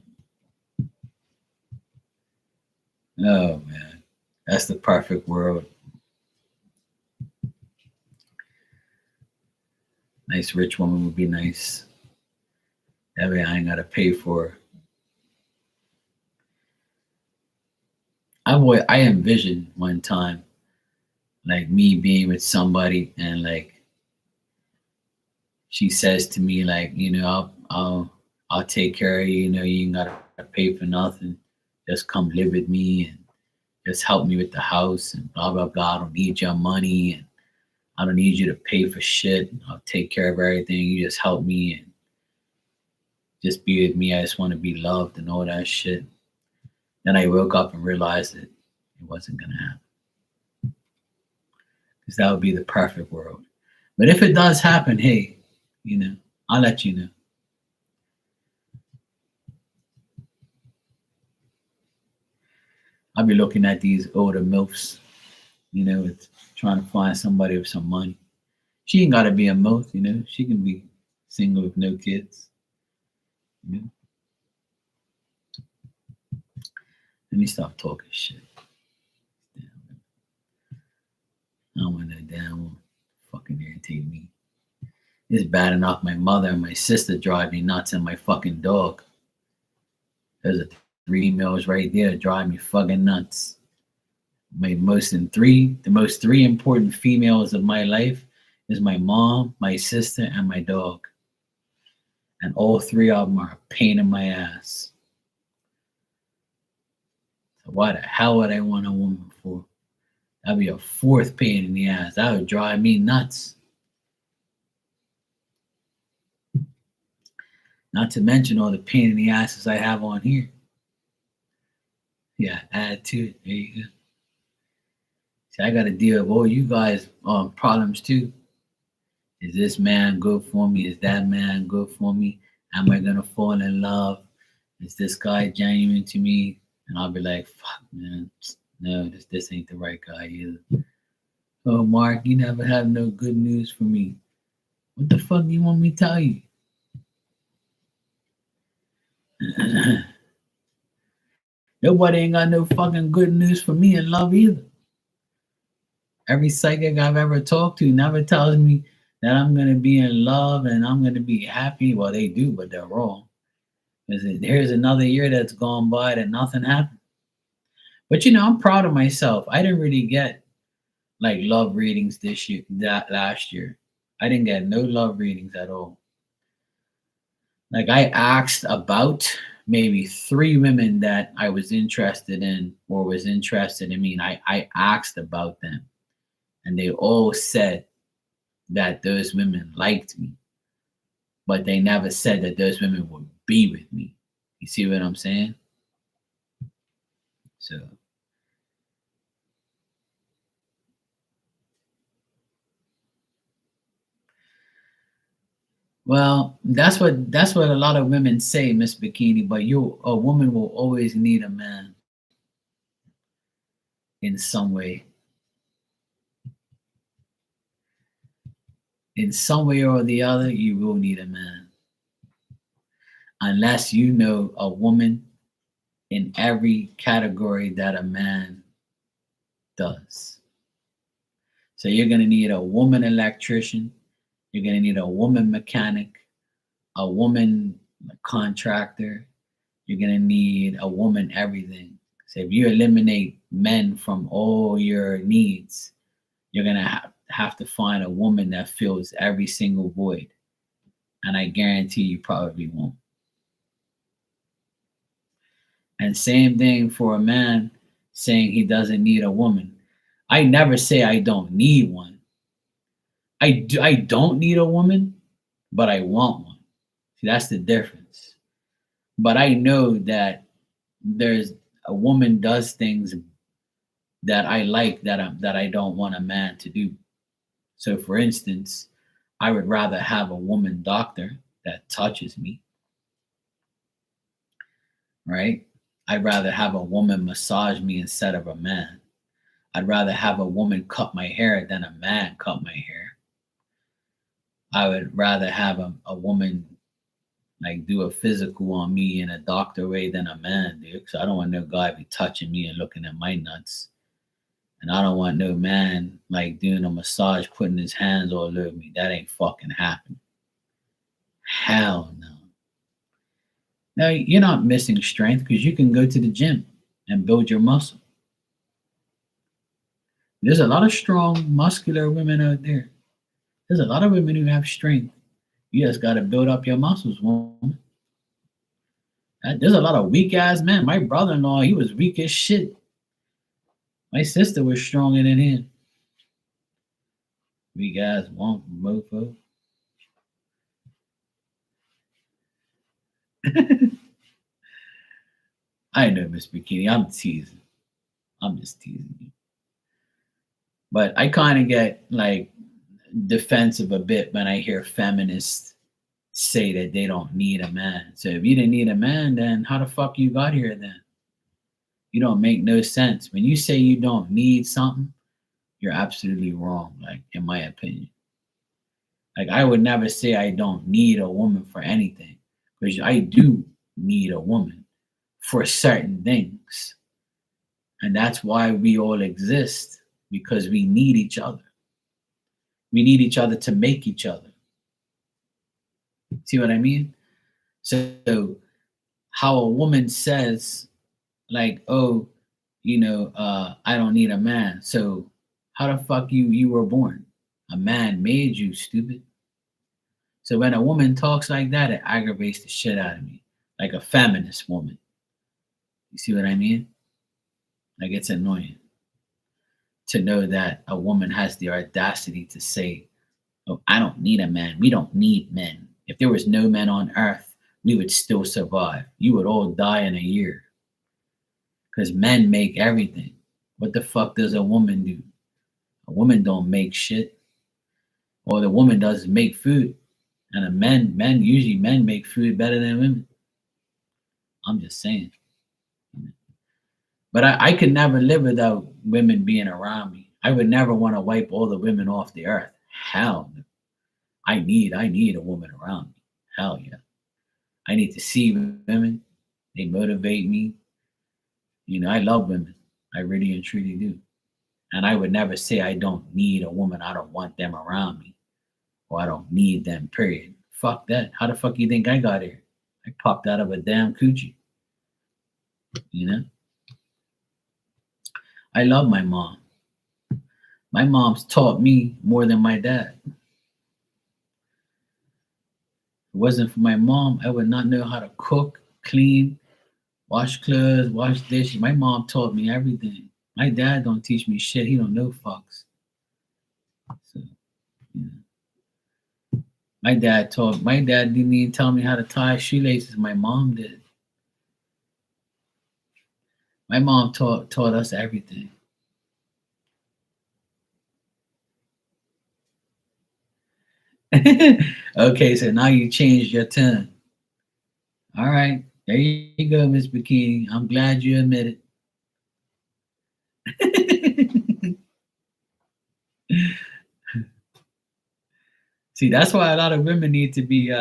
Oh, man. That's the perfect world. Nice rich woman would be nice. That way I ain't got to pay for her. I envisioned one time, like me being with somebody and like she says to me, like, I'll take care of you. You know, you ain't gotta pay for nothing. Just come live with me and just help me with the house and blah blah blah. I don't need your money and I don't need you to pay for shit. I'll take care of everything. You just help me and just be with me. I just want to be loved and all that shit. Then I woke up and realized that it wasn't gonna happen. Because that would be the perfect world. But if it does happen, hey, I'll let you know. I'll be looking at these older MILFs, it's trying to find somebody with some money. She ain't gotta be a MILF, she can be single with no kids. Let me stop talking shit. Damn. I don't want that damn fucking irritate me. It's bad enough my mother and my sister drive me nuts and my fucking dog. There's a 3 males right there that drive me fucking nuts. The most three important females of my life is my mom, my sister, and my dog. And all 3 of them are a pain in my ass. So why the hell would I want a woman for? That'd be a 4th pain in the ass. That would drive me nuts. Not to mention all the pain in the asses I have on here. Yeah, add to it. There you go. See, I got to deal with all you guys' problems too. Is this man good for me? Is that man good for me? Am I gonna fall in love? Is this guy genuine to me? And I'll be like, fuck, man, no, this ain't the right guy either. Oh, Mark, you never have no good news for me. What the fuck do you want me to tell you? Nobody ain't got no fucking good news for me in love either. Every psychic I've ever talked to never tells me that I'm gonna be in love and I'm gonna be happy. Well, they do, but they're wrong. Here's another year that's gone by that nothing happened. But I'm proud of myself. I didn't really get like love readings this year, that last year. I didn't get no love readings at all. Like I asked about maybe 3 women that I was interested in or was interested in me. And I asked about them and they all said that those women liked me, but they never said that those women would be with me. You see what I'm saying? So, well, that's what a lot of women say, Miss Bikini. But a woman will always need a man in some way. In some way or the other, you will need a man, unless you know a woman in every category that a man does. So you're gonna need a woman electrician. You're gonna need a woman mechanic, a woman contractor. You're gonna need a woman everything. So if you eliminate men from all your needs, you're gonna have to find a woman that fills every single void. And I guarantee you probably won't. And same thing for a man saying he doesn't need a woman. I never say I don't need one. I don't need a woman, but I want one. See, that's the difference. But I know that there's a woman does things that I like that I don't want a man to do. So for instance, I would rather have a woman doctor that touches me, right? I'd rather have a woman massage me instead of a man. I'd rather have a woman cut my hair than a man cut my hair. I would rather have a woman like do a physical on me in a doctor way than a man do. Because I don't want no guy be touching me and looking at my nuts. And I don't want no man like doing a massage, putting his hands all over me. That ain't fucking happening. Hell no. Now you're not missing strength because you can go to the gym and build your muscle. There's a lot of strong, muscular women out there. There's a lot of women who have strength. You just got to build up your muscles, woman. There's a lot of weak ass men. My brother-in-law, he was weak as shit. My sister was stronger than him. Weak ass mofo. I know, Miss Bikini. I'm teasing. I'm just teasing you. But I kind of get like defensive a bit when I hear feminists say that they don't need a man. So if you didn't need a man, then how the fuck you got here then? You don't make no sense. When you say you don't need something, you're absolutely wrong, like in my opinion. Like I would never say I don't need a woman for anything, because I do need a woman for certain things. And that's why we all exist, because we need each other. We need each other to make each other. See what I mean? So how a woman says, like, oh, I don't need a man. So how the fuck you were born? A man made you, stupid. So when a woman talks like that, it aggravates the shit out of me. Like a feminist woman. You see what I mean? Like it's annoying to know that a woman has the audacity to say, oh, I don't need a man. We don't need men. If there was no men on earth, we would still survive. You would all die in a year. Because men make everything. What the fuck does a woman do? A woman don't make shit. All the woman does is make food. And usually men make food better than women. I'm just saying. But I could never live without women being around me. I would never want to wipe all the women off the earth. Hell no. I need a woman around me. Hell yeah. I need to see women. They motivate me. I love women. I really and truly do. And I would never say I don't need a woman. I don't want them around me, or I don't need them, period. Fuck that. How the fuck you think I got here? I popped out of a damn coochie. You know? I love my mom. My mom's taught me more than my dad. If it wasn't for my mom, I would not know how to cook, clean, wash clothes, wash dishes. My mom taught me everything. My dad don't teach me shit. He don't know fucks. So, my dad didn't even tell me how to tie shoelaces. My mom did. My mom taught us everything. Okay, so now you changed your tune. All right, there you go, Miss Bikini. I'm glad you admit it. See, that's why a lot of women need to be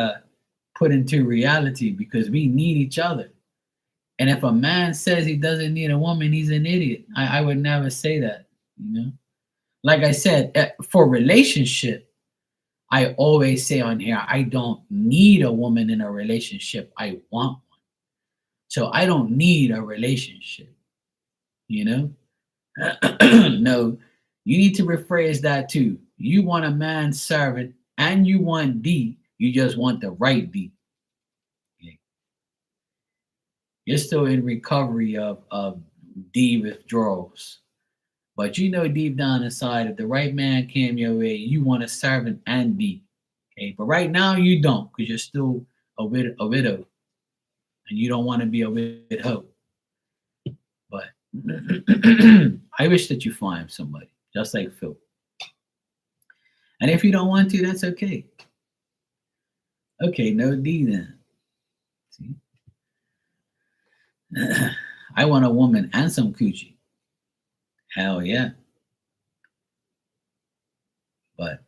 put into reality, because we need each other. And if a man says he doesn't need a woman, he's an idiot. I would never say that. Like I said, for relationship, I always say on here, I don't need a woman in a relationship. I want one. So I don't need a relationship. You know? No, you need to rephrase that too. You want a man servant and you want D. You just want the right D. Okay. You're still in recovery of D withdrawals. But deep down inside, if the right man came your way, you want a servant and D. Okay. But right now you don't, because you're still a widow. And you don't want to be a widow. But I wish that you find somebody just like Phil. And if you don't want to, that's okay. Okay, no D then. See? I want a woman and some coochie. Hell yeah. But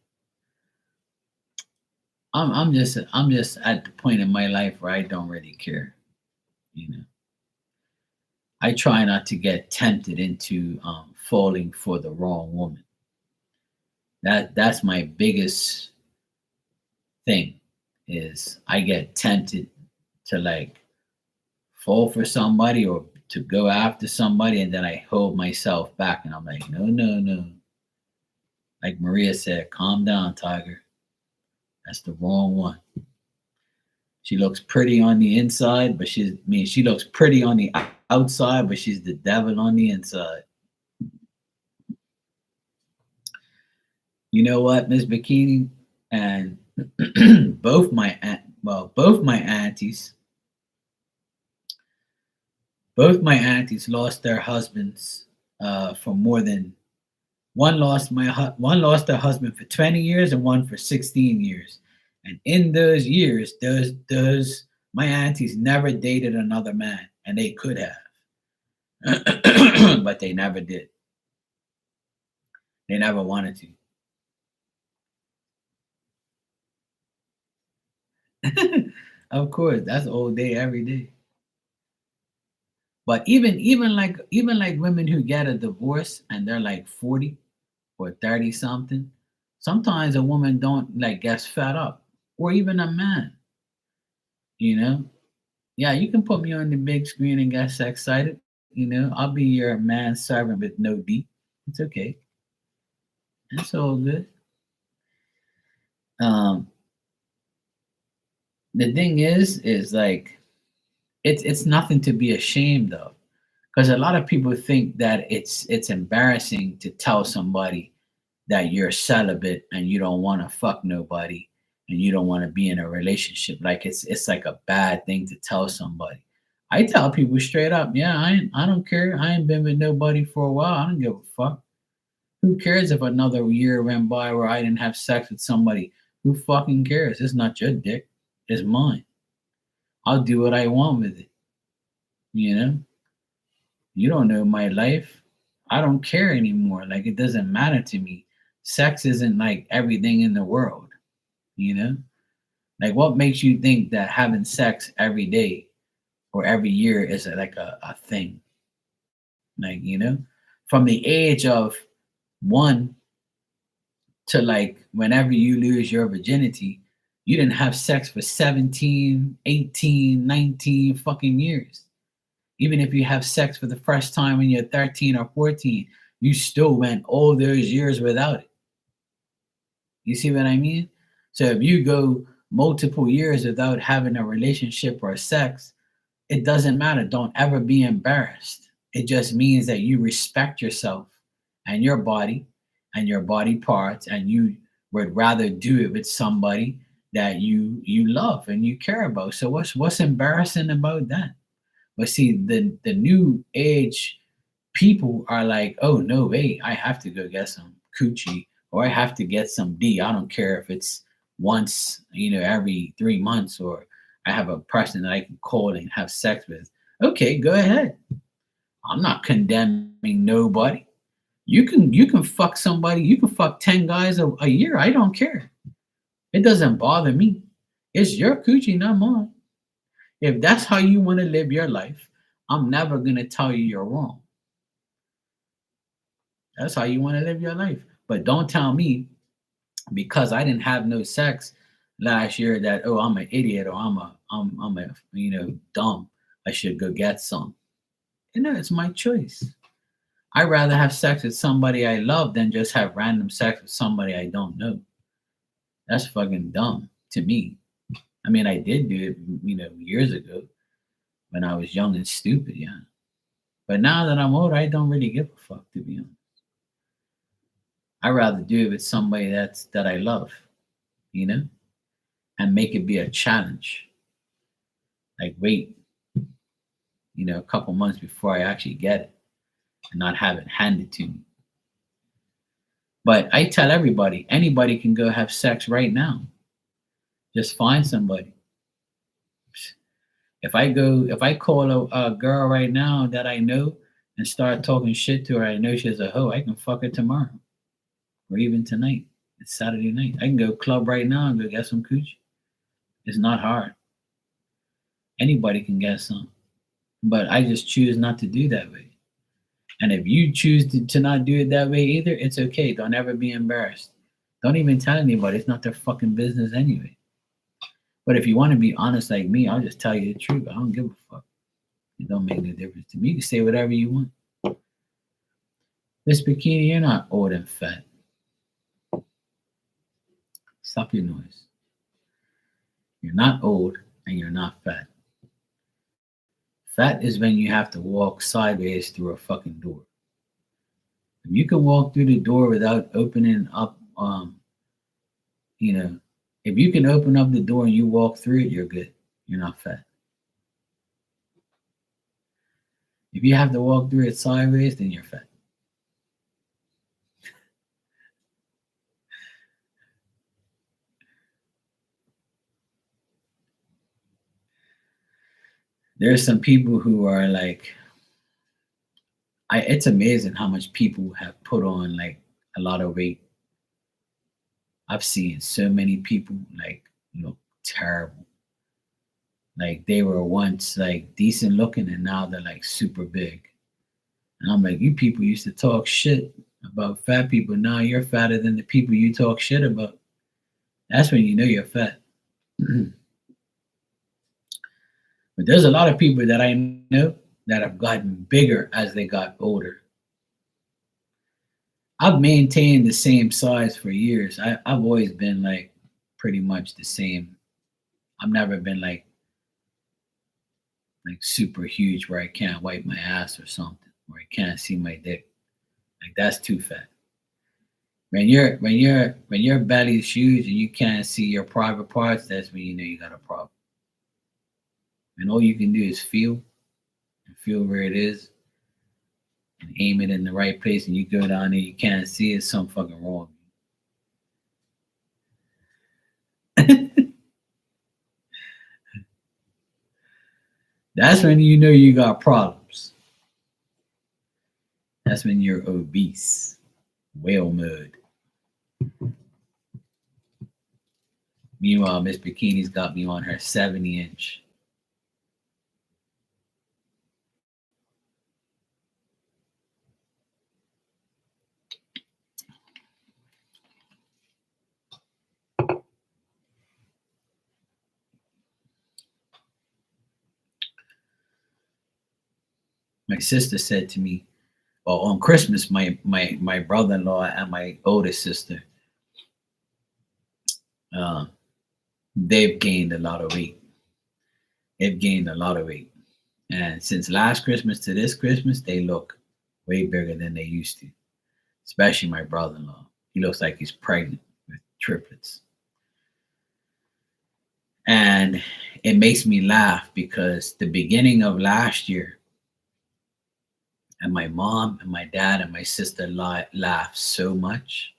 I'm just at the point in my life where I don't really care. I try not to get tempted into falling for the wrong woman. That's my biggest thing, is I get tempted to like fall for somebody or to go after somebody, and then I hold myself back and I'm like, no, no, no. Like Maria said, calm down, Tiger. That's the wrong one. She looks pretty on the inside, but she looks pretty on the outside, but she's the devil on the inside. You know what, Miss Bikini? And both my aunties lost their husbands for more than one lost their husband for 20 years and one for 16 years. And in those years, those my aunties never dated another man, and they could have, but they never did. They never wanted to. Of course, that's all day, every day. But even like women who get a divorce and they're like 40 or 30 something, sometimes a woman don't like gets fed up, or even a man. Yeah, you can put me on the big screen and get excited. I'll be your man servant with no D. It's okay. It's all good. Um, the thing is like, it's nothing to be ashamed of, because a lot of people think that it's embarrassing to tell somebody that you're celibate and you don't want to fuck nobody and you don't want to be in a relationship. Like it's like a bad thing to tell somebody. I tell people straight up, yeah, I don't care. I ain't been with nobody for a while. I don't give a fuck. Who cares if another year went by where I didn't have sex with somebody? Who fucking cares? It's not your dick. It's mine. I'll do what I want with it. You know? You don't know my life. I don't care anymore. Like, it doesn't matter to me. Sex isn't like everything in the world. You know? Like, what makes you think that having sex every day or every year is like a thing. Like, you know, from the age of 1 to like whenever you lose your virginity, you didn't have sex for 17, 18, 19 fucking years. Even if you have sex for the first time when you're 13 or 14, you still went all those years without it. You see what I mean? So if you go multiple years without having a relationship or sex, it doesn't matter. Don't ever be embarrassed. It just means that you respect yourself and your body parts, and you would rather do it with somebody that you love and you care about. So what's embarrassing about that? But see, the new age people are like, oh no, wait, I have to go get some coochie or I have to get some D. I don't care if it's once, every 3 months, or I have a person that I can call and have sex with. Okay, go ahead. I'm not condemning nobody. You can fuck somebody, you can fuck 10 guys a year. I don't care. It doesn't bother me. It's your coochie, not mine. If that's how you want to live your life, I'm never gonna tell you you're wrong. That's how you want to live your life. But don't tell me because I didn't have no sex last year that, oh, I'm an idiot, or I'm a dumb. I should go get some. It's my choice. I'd rather have sex with somebody I love than just have random sex with somebody I don't know. That's fucking dumb to me. I mean, I did do it, years ago when I was young and stupid, yeah. But now that I'm older, I don't really give a fuck, to be honest. I'd rather do it with somebody that I love, you know, and make it be a challenge. Like wait, a couple months before I actually get it and not have it handed to me. But I tell everybody, anybody can go have sex right now. Just find somebody. If I call a girl right now that I know and start talking shit to her, I know she's a hoe, I can fuck her tomorrow or even tonight. It's Saturday night. I can go club right now and go get some coochie. It's not hard. Anybody can get some. But I just choose not to do that way. And if you choose to not do it that way either, it's okay. Don't ever be embarrassed. Don't even tell anybody. It's not their fucking business anyway. But if you want to be honest like me, I'll just tell you the truth. I don't give a fuck. It don't make no difference to me. You can say whatever you want. Miss Bikini, you're not old and fat. Stop your noise. You're not old and you're not fat. Fat is when you have to walk sideways through a fucking door. If you can walk through the door without opening up, if you can open up the door and you walk through it, you're good. You're not fat. If you have to walk through it sideways, then you're fat. There's some people who are like, it's amazing how much people have put on like a lot of weight. I've seen so many people like look terrible. Like they were once like decent looking and now they're like super big. And I'm like, you people used to talk shit about fat people. Now you're fatter than the people you talk shit about. That's when you know you're fat. But there's a lot of people that I know that have gotten bigger as they got older. I've maintained the same size for years. I've always been like pretty much the same. I've never been like super huge where I can't wipe my ass or something, or I can't see my dick. Like that's too fat. When your belly's huge and you can't see your private parts, that's when you know you got a problem. And all you can do is feel and feel where it is and aim it in the right place, and you go down there, you can't see it, something fucking wrong. That's when you know you got problems. That's when you're obese. Whale mode. Meanwhile, Miss Bikini's got me on her 70-inch. sister said to me, well, on Christmas, my brother-in-law and my oldest sister, uh, they've gained a lot of weight. They've gained a lot of weight, and since last Christmas to this Christmas, they look way bigger than they used to. Especially my brother-in-law. He looks like he's pregnant with triplets. And it makes me laugh because the beginning of last year, and my mom and my dad and my sister laughed so much.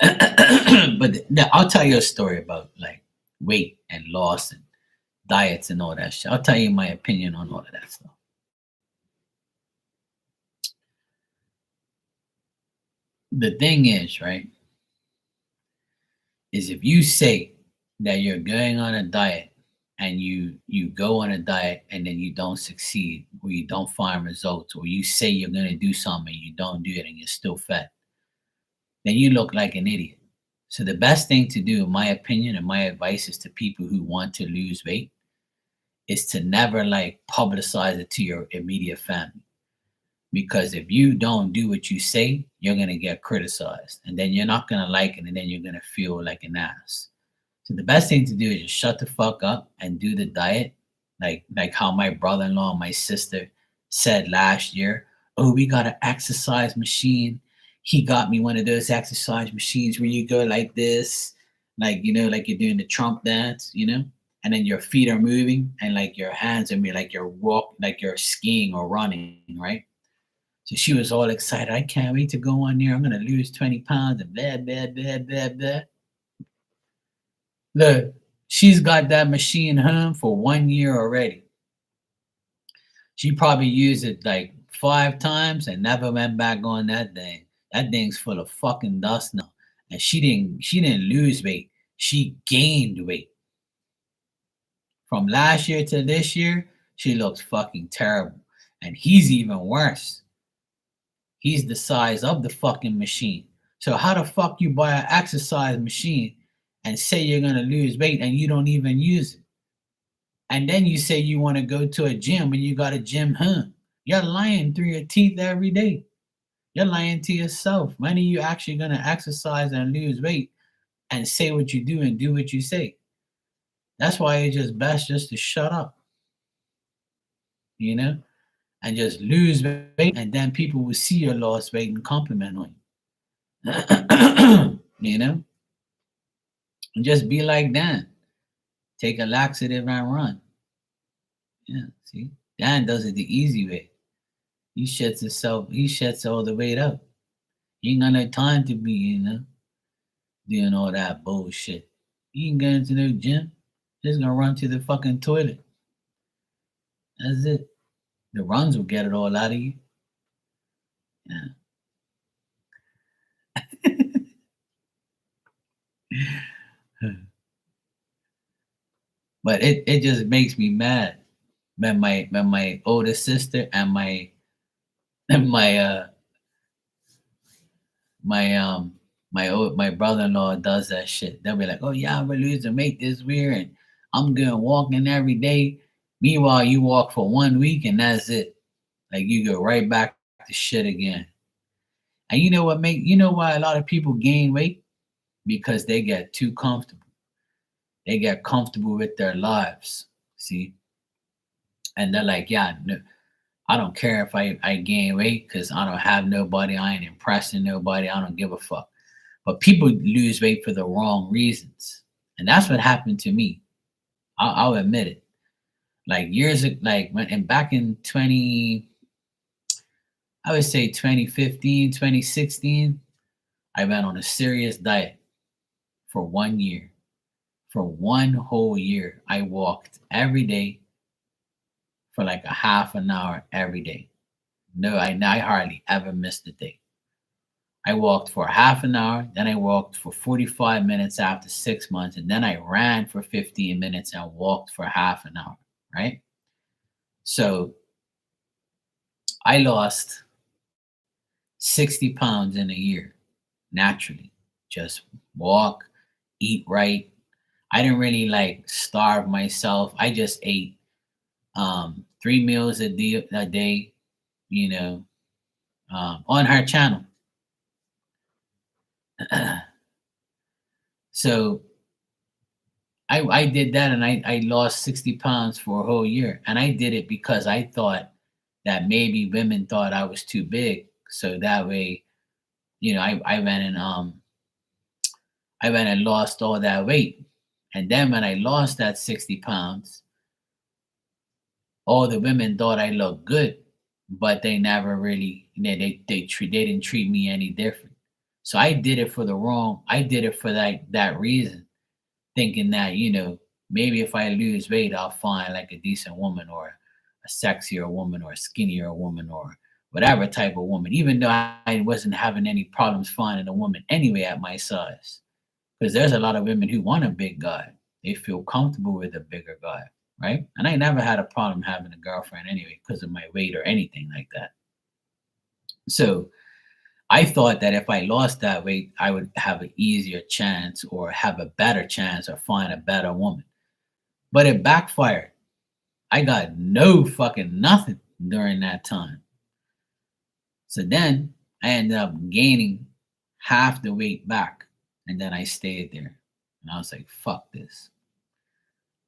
But I'll tell you a story about like weight and loss and diets and all that shit. I'll tell you my opinion on all of that stuff. The thing is, right, is if you say that you're going on a diet and you go on a diet and then you don't succeed or you don't find results, or you say you're going to do something and you don't do it and you're still fat, then you look like an idiot. So the best thing to do, in my opinion, and my advice is to people who want to lose weight, is to never like publicize it to your immediate family. Because if you don't do what you say, you're gonna get criticized, and then you're not gonna like it, and then you're gonna feel like an ass. So the best thing to do is just shut the fuck up and do the diet, like how my brother-in-law and my sister said last year. Oh, we got an exercise machine. He got me one of those exercise machines where you go like this, like like you're doing the Trump dance, and then your feet are moving and like your hands are moving, like you're like you're skiing or running, right? So she was all excited. I can't wait to go on there. I'm gonna lose 20 pounds and blah blah blah blah blah. Look, she's got that machine home for 1 year already. She probably used it like 5 times and never went back on that thing. That thing's full of fucking dust now. And she didn't lose weight. She gained weight. From last year to this year, she looks fucking terrible. And he's even worse. He's the size of the fucking machine. So how the fuck you buy an exercise machine and say you're gonna lose weight and you don't even use it? And then you say you want to go to a gym and you got a gym home. You're lying through your teeth every day. You're lying to yourself. When are you actually gonna exercise and lose weight and say what you do and do what you say? That's why it's just best just to shut up, and just lose weight, and then people will see your lost weight and compliment on you. And just be like Dan. Take a laxative and run. Yeah, see, Dan does it the easy way. He sheds all the weight up. He ain't got no time to be, doing all that bullshit. He ain't going to no gym. Just gonna run to the fucking toilet. That's it. The runs will get it all out of you. Yeah. But it just makes me mad when my older sister and my my brother-in-law does that shit. They'll be like, oh yeah, I'm gonna lose to make this weird and I'm going walking every day. Meanwhile, you walk for 1 week and that's it. Like you go right back to shit again. And you know why a lot of people gain weight? Because they get too comfortable. They get comfortable with their lives. See? And they're like, yeah, no, I don't care if I gain weight because I don't have nobody. I ain't impressing nobody. I don't give a fuck. But people lose weight for the wrong reasons. And that's what happened to me. I'll admit it. Like years, like when, and back in I would say 2015, 2016, I went on a serious diet for 1 year. For one whole year, I walked every day for like a half an hour every day. No, I hardly ever missed a day. I walked for half an hour, then I walked for 45 minutes after 6 months, and then I ran for 15 minutes and walked for half an hour, right? So I lost 60 pounds in a year naturally. Just walk, eat right. I didn't really like starve myself. I just ate 3 meals a day, you know, on her channel. So I did that, and I lost 60 pounds for a whole year. And I did it because I thought that maybe women thought I was too big. So that way, I went and lost all that weight. And then when I lost that 60 pounds, all the women thought I looked good, but they never really, they didn't treat me any different. So I did it for the wrong. I did it for that reason, thinking that, maybe if I lose weight, I'll find like a decent woman, or a sexier woman, or a skinnier woman, or whatever type of woman, even though I wasn't having any problems finding a woman anyway at my size. Because there's a lot of women who want a big guy. They feel comfortable with a bigger guy, right? And I never had a problem having a girlfriend anyway because of my weight or anything like that. So I thought that if I lost that weight, I would have an easier chance, or have a better chance, or find a better woman. But it backfired. I got no fucking nothing during that time. So then I ended up gaining half the weight back. And then I stayed there. And I was like, fuck this.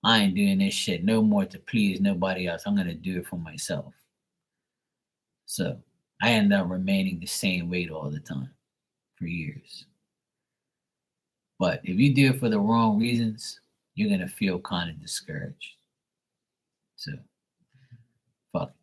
I ain't doing this shit no more to please nobody else. I'm going to do it for myself. So I ended up remaining the same weight all the time for years. But if you do it for the wrong reasons, you're going to feel kind of discouraged. So fuck it.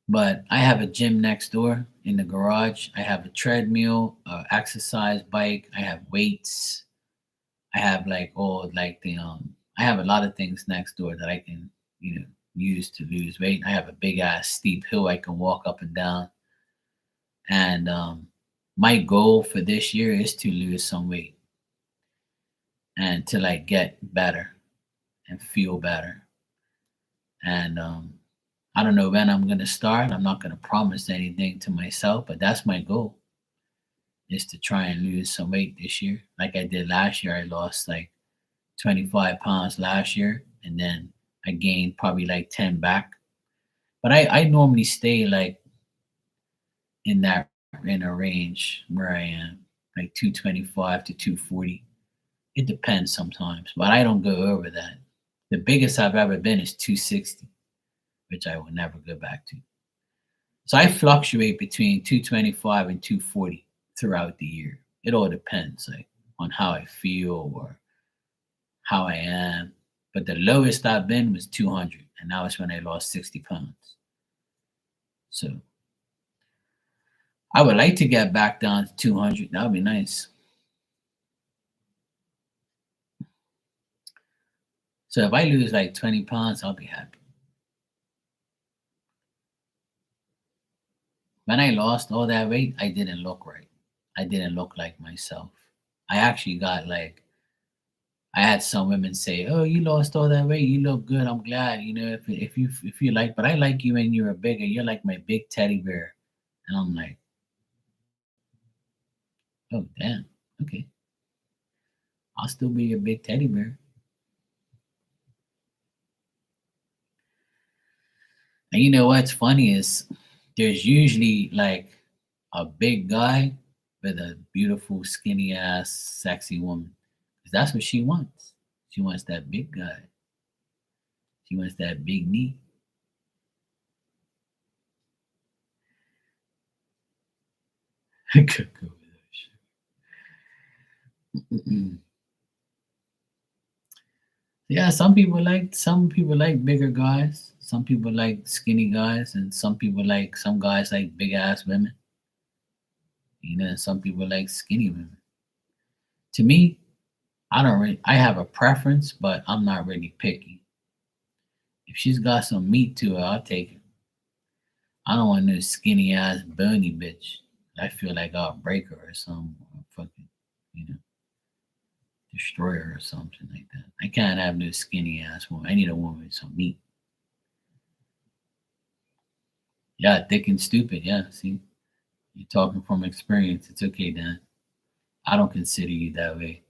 But I have a gym next door in the garage. I have a treadmill, exercise bike. I have weights. I have like all like I have a lot of things next door that I can, use to lose weight. I have a big ass steep hill I can walk up and down. And my goal for this year is to lose some weight, and to like get better and feel better. And I don't know when I'm gonna start. I'm not gonna promise anything to myself, but that's my goal, is to try and lose some weight this year. Like I did last year, I lost like 25 pounds last year, and then I gained probably like 10 back. But I normally stay like in that in a range where I am, like 225 to 240. It depends sometimes, but I don't go over that. The biggest I've ever been is 260, which I will never go back to. So I fluctuate between 225 and 240 throughout the year. It all depends, like, on how I feel or how I am. But the lowest I've been was 200, and that was when I lost 60 pounds. So I would like to get back down to 200. That would be nice. So if I lose like 20 pounds, I'll be happy. When I lost all that weight, I didn't look right. I didn't look like myself. I actually got like, I had some women say, "Oh, you lost all that weight. You look good. I'm glad. If you like, but I like you when you were bigger. You're like my big teddy bear." And I'm like, "Oh, damn. Okay, I'll still be your big teddy bear." And you know what's funny is there's usually like a big guy with a beautiful, skinny ass, sexy woman. 'Cause that's what she wants. She wants that big guy. She wants that big knee. Could go with that shit. Yeah, some people like bigger guys. Some people like skinny guys, and some guys like big ass women. And some people like skinny women. To me, I have a preference, but I'm not really picky. If she's got some meat to her, I'll take it. I don't want no skinny ass bony bitch. I feel like I'll break her or something, or fucking, you know, destroy her or something like that. I can't have no skinny ass woman. I need a woman with some meat. Yeah, thick and stupid. Yeah, see, you're talking from experience. It's okay, Dan. I don't consider you that way.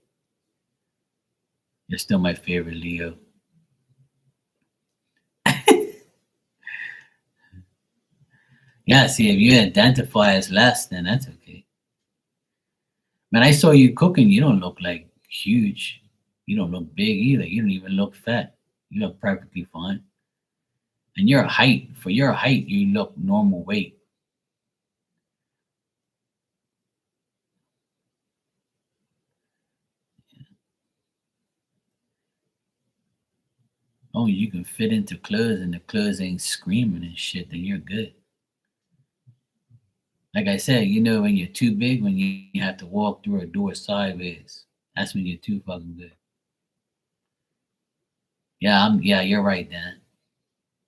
You're still my favorite Leo. Yeah, see, if you identify as less, then that's okay. Man, I saw you cooking. You don't look like huge. You don't look big either. You don't even look fat. You look perfectly fine. And your height, for your height, you look normal weight. Oh, you can fit into clothes and the clothes ain't screaming and shit, then you're good. Like I said, you know when you're too big, when you have to walk through a door sideways, that's when you're too fucking good. Yeah, you're right, Dan.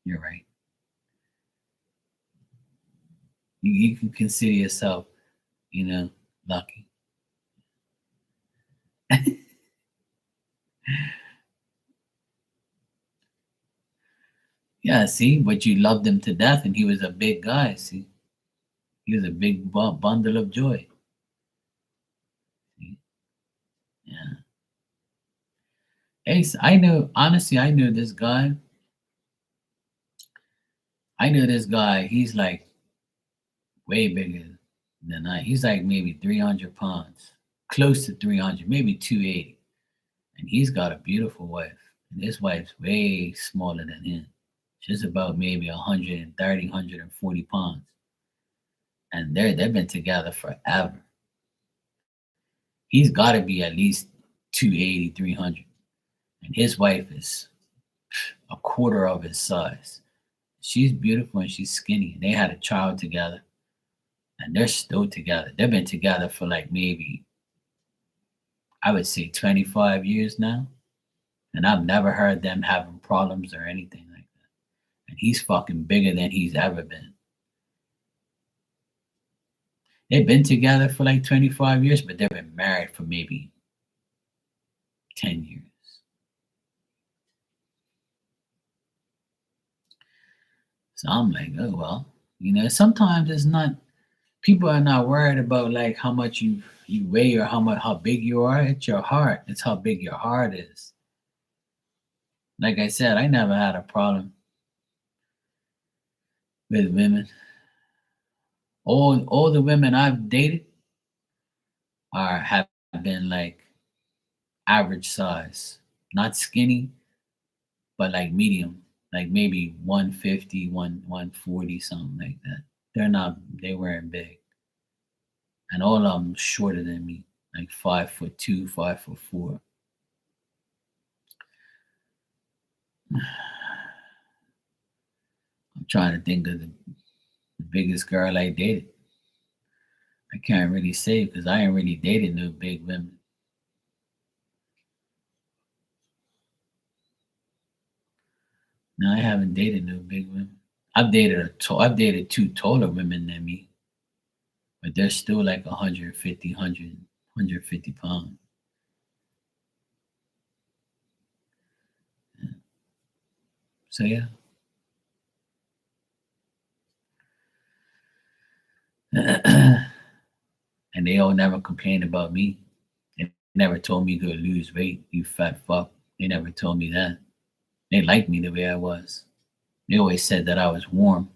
You're right. You can consider yourself, you know, lucky. Yeah, see, but you loved him to death and he was a big guy, see. He was a big bundle of joy. See? Yeah. Ace, I know, honestly, I know this guy, he's like way bigger than I. He's like maybe 300 pounds, close to 300, maybe 280. And he's got a beautiful wife. And his wife's way smaller than him. She's about maybe 130, 140 pounds. And they've been together forever. He's got to be at least 280, 300. And his wife is a quarter of his size. She's beautiful and she's skinny. They had a child together and they're still together. They've been together for like maybe, I would say 25 years now. And I've never heard them having problems or anything like that. And he's fucking bigger than he's ever been. They've been together for like 25 years, but they've been married for maybe 10 years. So I'm like, oh, well, sometimes it's not, people are not worried about like how much you weigh or how big you are. It's your heart. It's how big your heart is. Like I said, I never had a problem with women. All the women I've dated have been like average size, not skinny, but like medium, like maybe 150, 140, something like that. They weren't big. And all of them shorter than me, like 5'2", 5'4". I'm trying to think of the biggest girl I dated. I can't really say because I ain't really dated no big women. No, I haven't dated no big women. I've dated two taller women than me, but they're still like 150, 150 pounds. So yeah. And they all never complained about me. They never told me to lose weight, you fat fuck. They never told me that. They liked me the way I was. They always said that I was warm.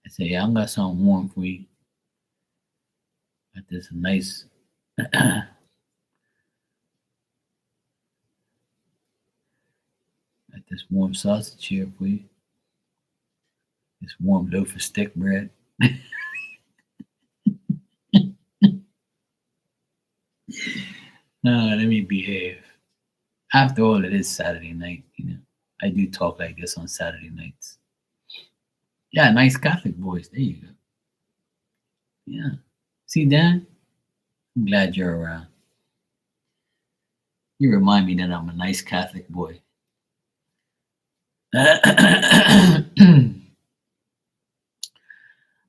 I said, yeah, I'm got something warm for you. Got this nice got this warm sausage here for you. This warm loaf of stick bread. No, let me behave. After all, it is Saturday night, I do talk like this on Saturday nights. Yeah, nice Catholic boys. There you go. Yeah. See, Dan, I'm glad you're around. You remind me that I'm a nice Catholic boy.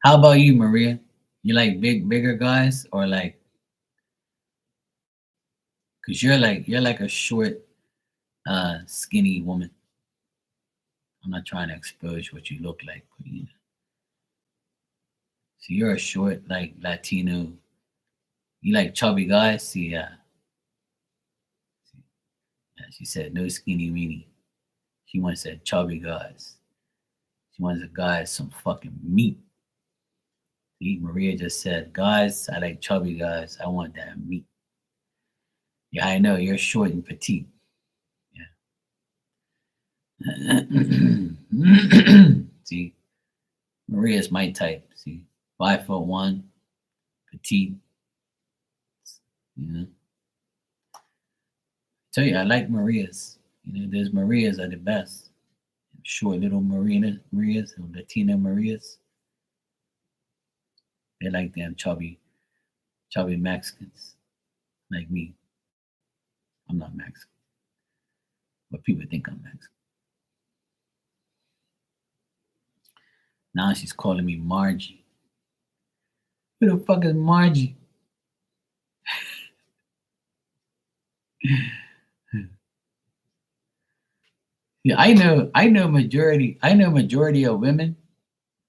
How about you, Maria? You like bigger guys or like, cause you're like a short, skinny woman. I'm not trying to expose what you look like, but you know. So you're a short, like Latino. You like chubby guys? See, yeah, she said no skinny weenie. She wants that chubby guys. She wants a guy some fucking meat. See, Maria just said, guys, I like chubby guys. I want that meat. Yeah, I know you're short and petite. Yeah. See, Maria's my type. See, 5'1", petite. You know, tell you, I like Marias. You know, there's Marias are the best. Short little Marias, or Latina Marias. They like them chubby Mexicans like me. I'm not Mexican, but people think I'm Mexican. Now she's calling me Margie. Who the fuck is Margie? Yeah, I know majority of women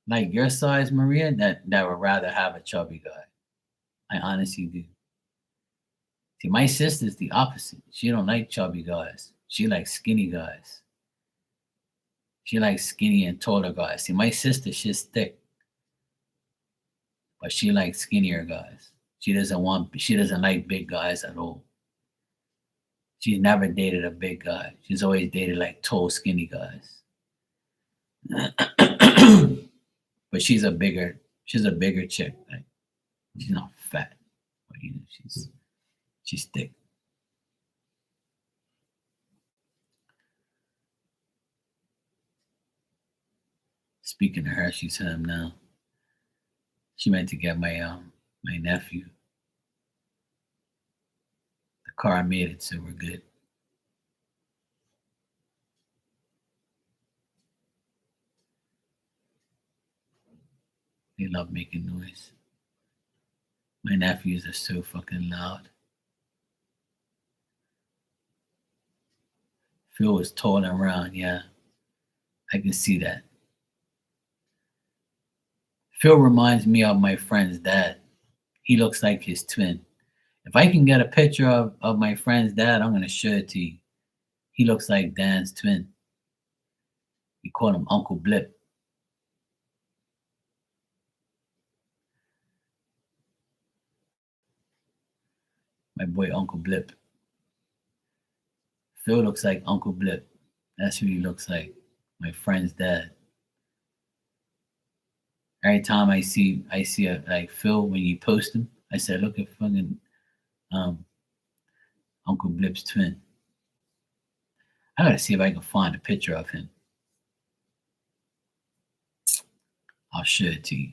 like your size, Maria, that would rather have a chubby guy. I honestly do. See, my sister's the opposite. She don't like chubby guys. She likes skinny guys. She likes skinny and taller guys. See, my sister, she's thick, but she likes skinnier guys. She doesn't like big guys at all. She's never dated a big guy. She's always dated like tall, skinny guys. But she's a bigger chick. Like she's not fat, but you know, she's thick. Speaking of her, she's home now. She went to get my nephew. The car made it, so we're good. They love making noise. My nephews are so fucking loud. Phil was tall and round, yeah. I can see that. Phil reminds me of my friend's dad. He looks like his twin. If I can get a picture of my friend's dad, I'm gonna show it to you. He looks like Dan's twin. We call him Uncle Blip. My boy Uncle Blip. Phil looks like Uncle Blip. That's who he looks like. My friend's dad. Every time I see a like Phil when you post him, I said, look at fucking um Uncle Blip's twin. I gotta see if I can find a picture of him. I'll show it to you.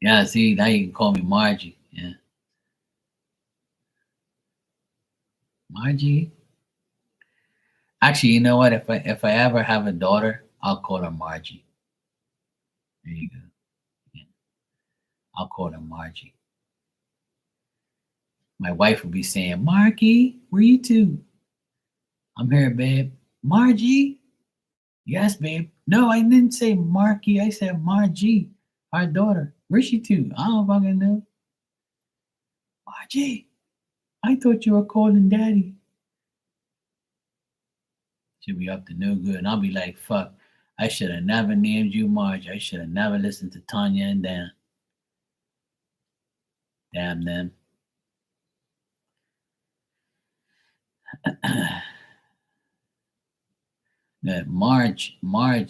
Yeah, see, now you can call me Margie. Yeah. Margie. Actually, you know what? If I ever have a daughter, I'll call her Margie. There you go. Yeah. I'll call her Margie. My wife will be saying, Margie, where you to? I'm here, babe. Margie? Yes, babe. No, I didn't say Marky. I said Margie, our daughter. Where's she to? I don't fucking know. Margie, I thought you were calling daddy. She'll be up to no good. And I'll be like, fuck, I should have never named you Marge. I should have never listened to Tanya and Dan. Damn them. That Marge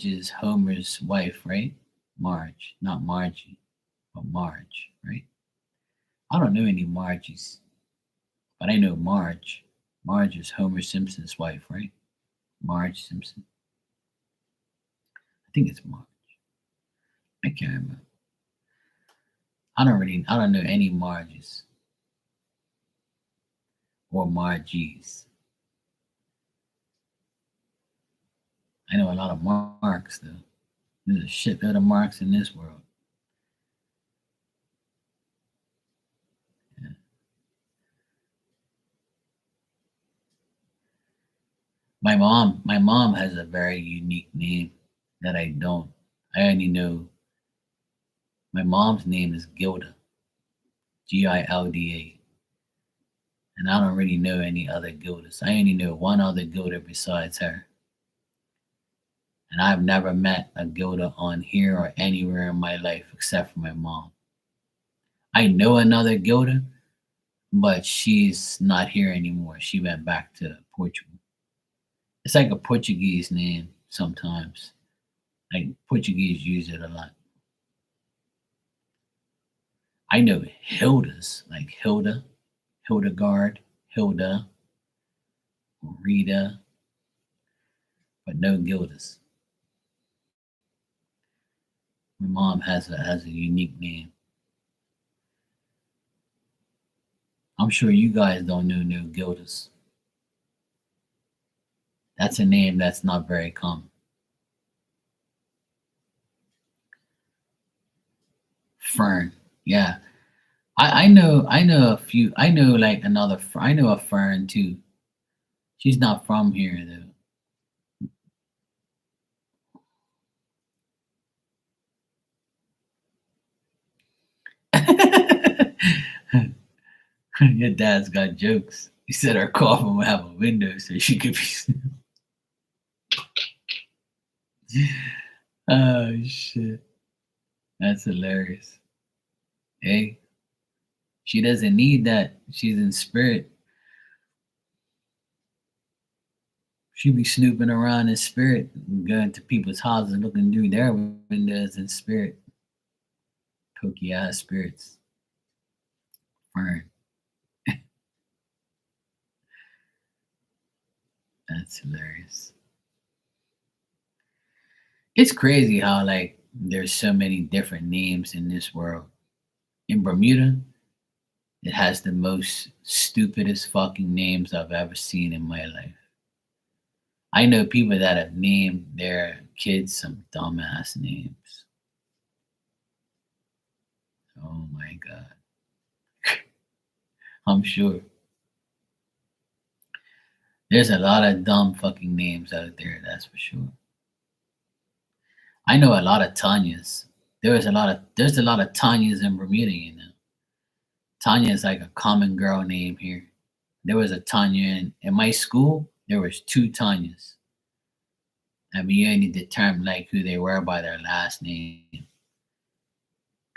is Homer's wife, right? Marge, not Margie, but Marge, right? I don't know any Margies, but I know Marge. Marge is Homer Simpson's wife, right? Marge Simpson. I think it's Marge. I can't remember. I don't know any Marges or Margies. I know a lot of Marks though. There's a shitload of Marks in this world. My mom has a very unique name that I don't. I only know my mom's name is Gilda, Gilda, and I don't really know any other Gildas. I only know one other Gilda besides her, and I've never met a Gilda on here or anywhere in my life except for my mom. I know another Gilda, but she's not here anymore. She went back to Portugal. It's like a Portuguese name sometimes. Like Portuguese use it a lot. I know Hildas, like Hilda, Hildegard, Hilda, Rita, but no Gildas. My mom has a unique name. I'm sure you guys don't know no Gildas. That's a name that's not very common. Fern, yeah. I know a few. I know like another. I know a Fern too. She's not from here though. Your dad's got jokes. He said her coffin will have a window so she could be. Oh shit, that's hilarious. Hey, she doesn't need that. She's in spirit. She be snooping around in spirit, going to people's houses, looking through their windows in spirit. Pokey ass spirits. Fern. That's hilarious. It's crazy how like there's so many different names in this world. In Bermuda, it has the most stupidest fucking names I've ever seen in my life. I know people that have named their kids some dumbass names. Oh my god. I'm sure. There's a lot of dumb fucking names out there, that's for sure. I know a lot of Tanyas. There's a lot of Tanyas in Bermuda, you know. Tanya is like a common girl name here. There was a Tanya in my school. There was two Tanyas. I mean, you only determine like who they were by their last name.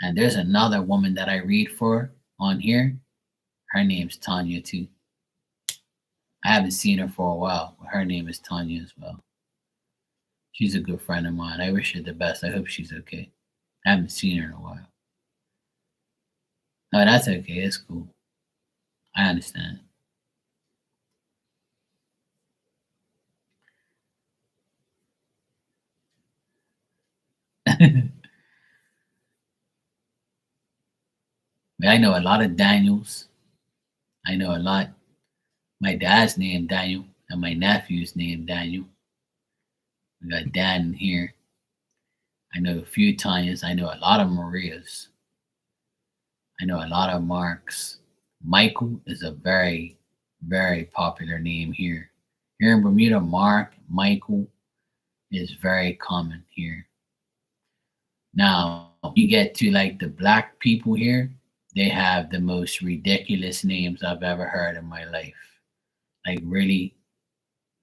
And there's another woman that I read for on here. Her name's Tanya too. I haven't seen her for a while, but her name is Tanya as well. She's a good friend of mine. I wish her the best. I hope she's okay. I haven't seen her in a while. No, that's okay. It's cool. I understand. I know a lot of Daniels. I know a lot. My dad's named Daniel, and my nephew's named Daniel. We got Dan here. I know a few Tanyas. I know a lot of Marias. I know a lot of Marks. Michael is a very, very popular name here. Here in Bermuda, Mark, Michael is very common here. Now, you get to like the black people here, they have the most ridiculous names I've ever heard in my life. Like, really,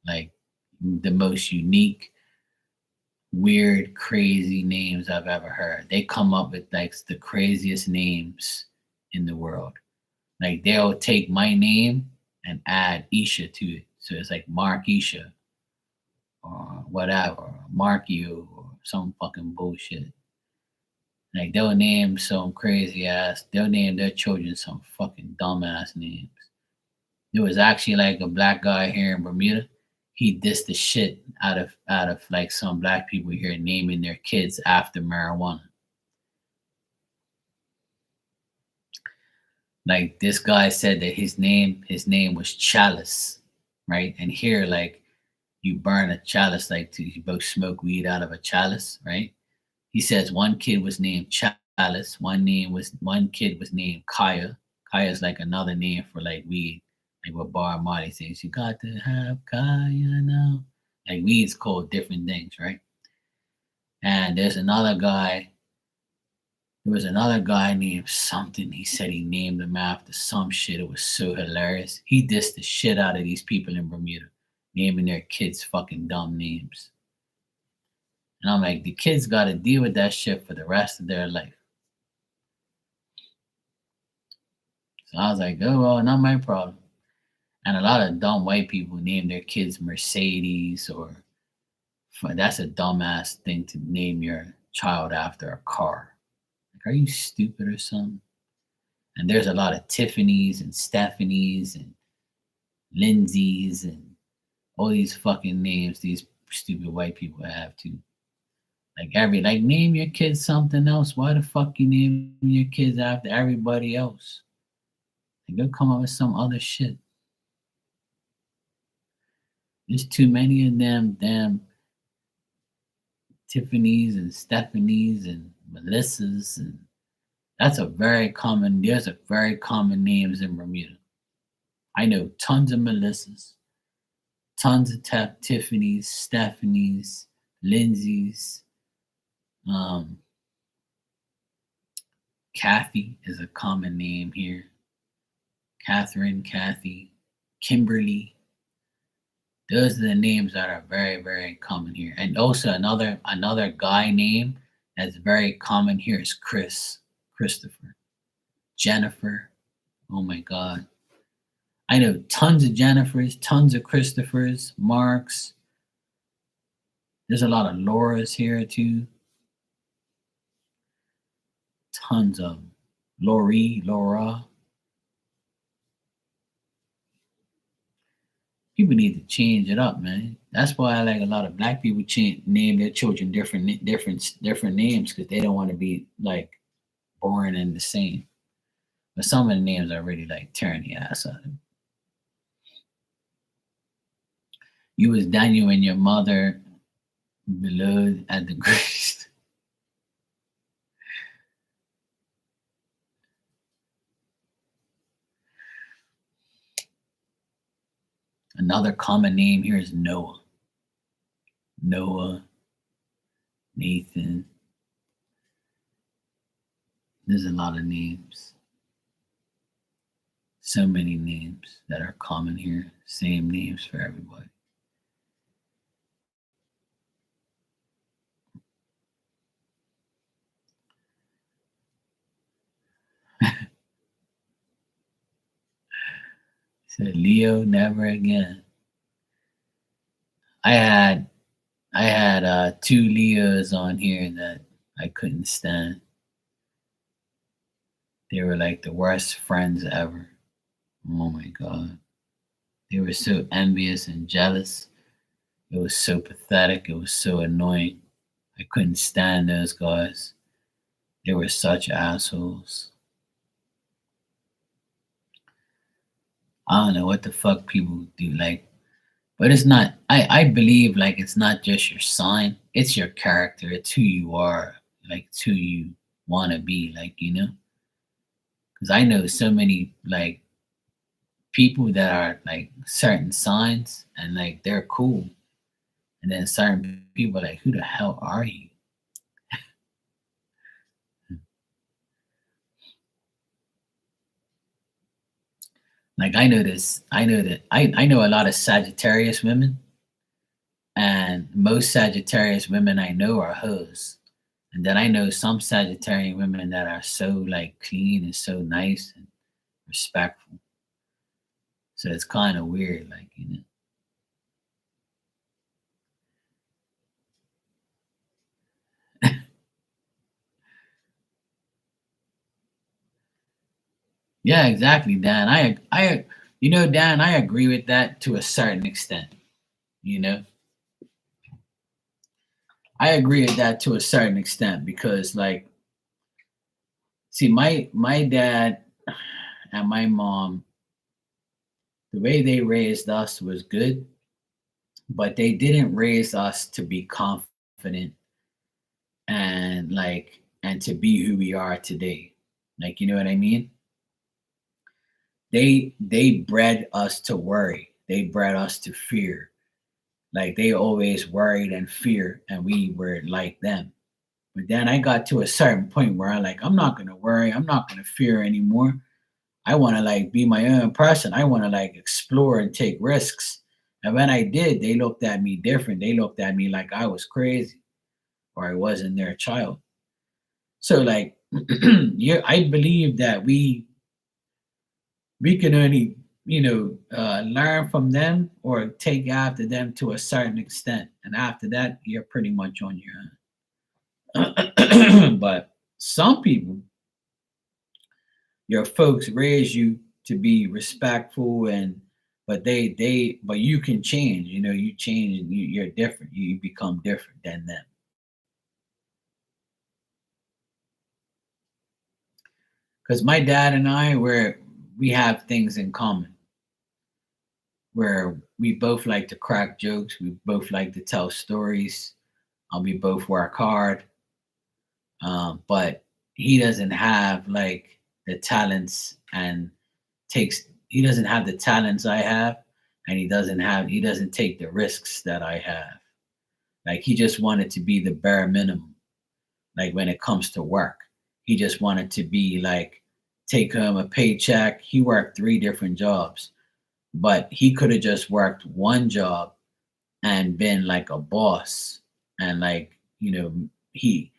like the most unique, weird, crazy names I've ever heard. They come up with like the craziest names in the world. Like they'll take my name and add Isha to it. So it's like Mark Isha or whatever, Mark you or some fucking bullshit. Like they'll name some crazy ass, they'll name their children some fucking dumbass names. There was actually like a black guy here in Bermuda. He dissed the shit out of like some black people here naming their kids after marijuana. Like this guy said that his name was Chalice, right? And here like you burn a chalice like to you both smoke weed out of a chalice, right? He says one kid was named Chalice, one kid was named Kaya. Kaya is like another name for like weed. Like what Bar Marley says, you got to have Kaya now. Like weed's called different things, right? And there was another guy named something. He said he named him after some shit. It was so hilarious. He dissed the shit out of these people in Bermuda, naming their kids fucking dumb names. And I'm like, the kids got to deal with that shit for the rest of their life. So I was like, oh, well, not my problem. And a lot of dumb white people name their kids Mercedes or that's a dumbass thing to name your child after a car. Like, are you stupid or something? And there's a lot of Tiffany's and Stephanie's and Lindsay's and all these fucking names these stupid white people have too. Like name your kids something else. Why the fuck you name your kids after everybody else? Like go come up with some other shit. There's too many of them damn Tiffany's and Stephanie's and Melissa's and there's a very common names in Bermuda. I know tons of Melissas, tons of Tiffany's, Stephanie's, Lindsay's. Kathy is a common name here. Catherine, Kathy, Kimberly. Those are the names that are very, very common here. And also another guy name that's very common here is Christopher, Jennifer. Oh my God. I know tons of Jennifers, tons of Christophers, Marks. There's a lot of Lauras here too. Tons of them. Laura. People need to change it up, man. That's why I like a lot of black people name their children different names because they don't want to be like boring and the same. But some of the names are really like tearing the ass out of them. You was Daniel and your mother beloved at the grace. Another common name here is Noah. Noah, Nathan. There's a lot of names. So many names that are common here. Same names for everybody. Said Leo, never again. I had 2 Leos on here that I couldn't stand. They were like the worst friends ever. Oh my God. They were so envious and jealous. It was so pathetic. It was so annoying. I couldn't stand those guys. They were such assholes. I don't know what the fuck people do. Like, but it's not, I believe like it's not just your sign, it's your character. It's who you are. Like, it's who you want to be, like, you know? Because I know so many like people that are like certain signs and like they're cool. And then certain people are like, who the hell are you? Like I know this, I know that I know a lot of Sagittarius women, and most Sagittarius women I know are hoes. And then I know some Sagittarian women that are so like clean and so nice and respectful. So it's kind of weird, like, you know. Yeah, exactly, Dan. You know, Dan, I agree with that to a certain extent. You know, I agree with that to a certain extent because, like, see, my dad and my mom, the way they raised us was good, but they didn't raise us to be confident and to be who we are today. Like, you know what I mean? they bred us to worry. They bred us to fear. Like they always worried and fear, and we were like them. But then I got to a certain point where I'm not gonna worry, I'm not gonna fear anymore. I wanna like be my own person. I wanna like explore and take risks. And when I did, they looked at me different. They looked at me like I was crazy or I wasn't their child. So like yeah, I believe that we can only learn from them or take after them to a certain extent, and after that you're pretty much on your own. But some people, your folks raise you to be respectful, and but you can change. You change and you're different. You become different than them. Because my dad and I, we have things in common where we both like to crack jokes, we both like to tell stories, we both work hard. But he doesn't have like the talents and he doesn't have the talents I have, and he doesn't take the risks that I have. Like he just wanted to be the bare minimum. Like when it comes to work, he just wanted to be like take home a paycheck. He worked three different jobs, but he could have just worked one job and been like a boss, and like he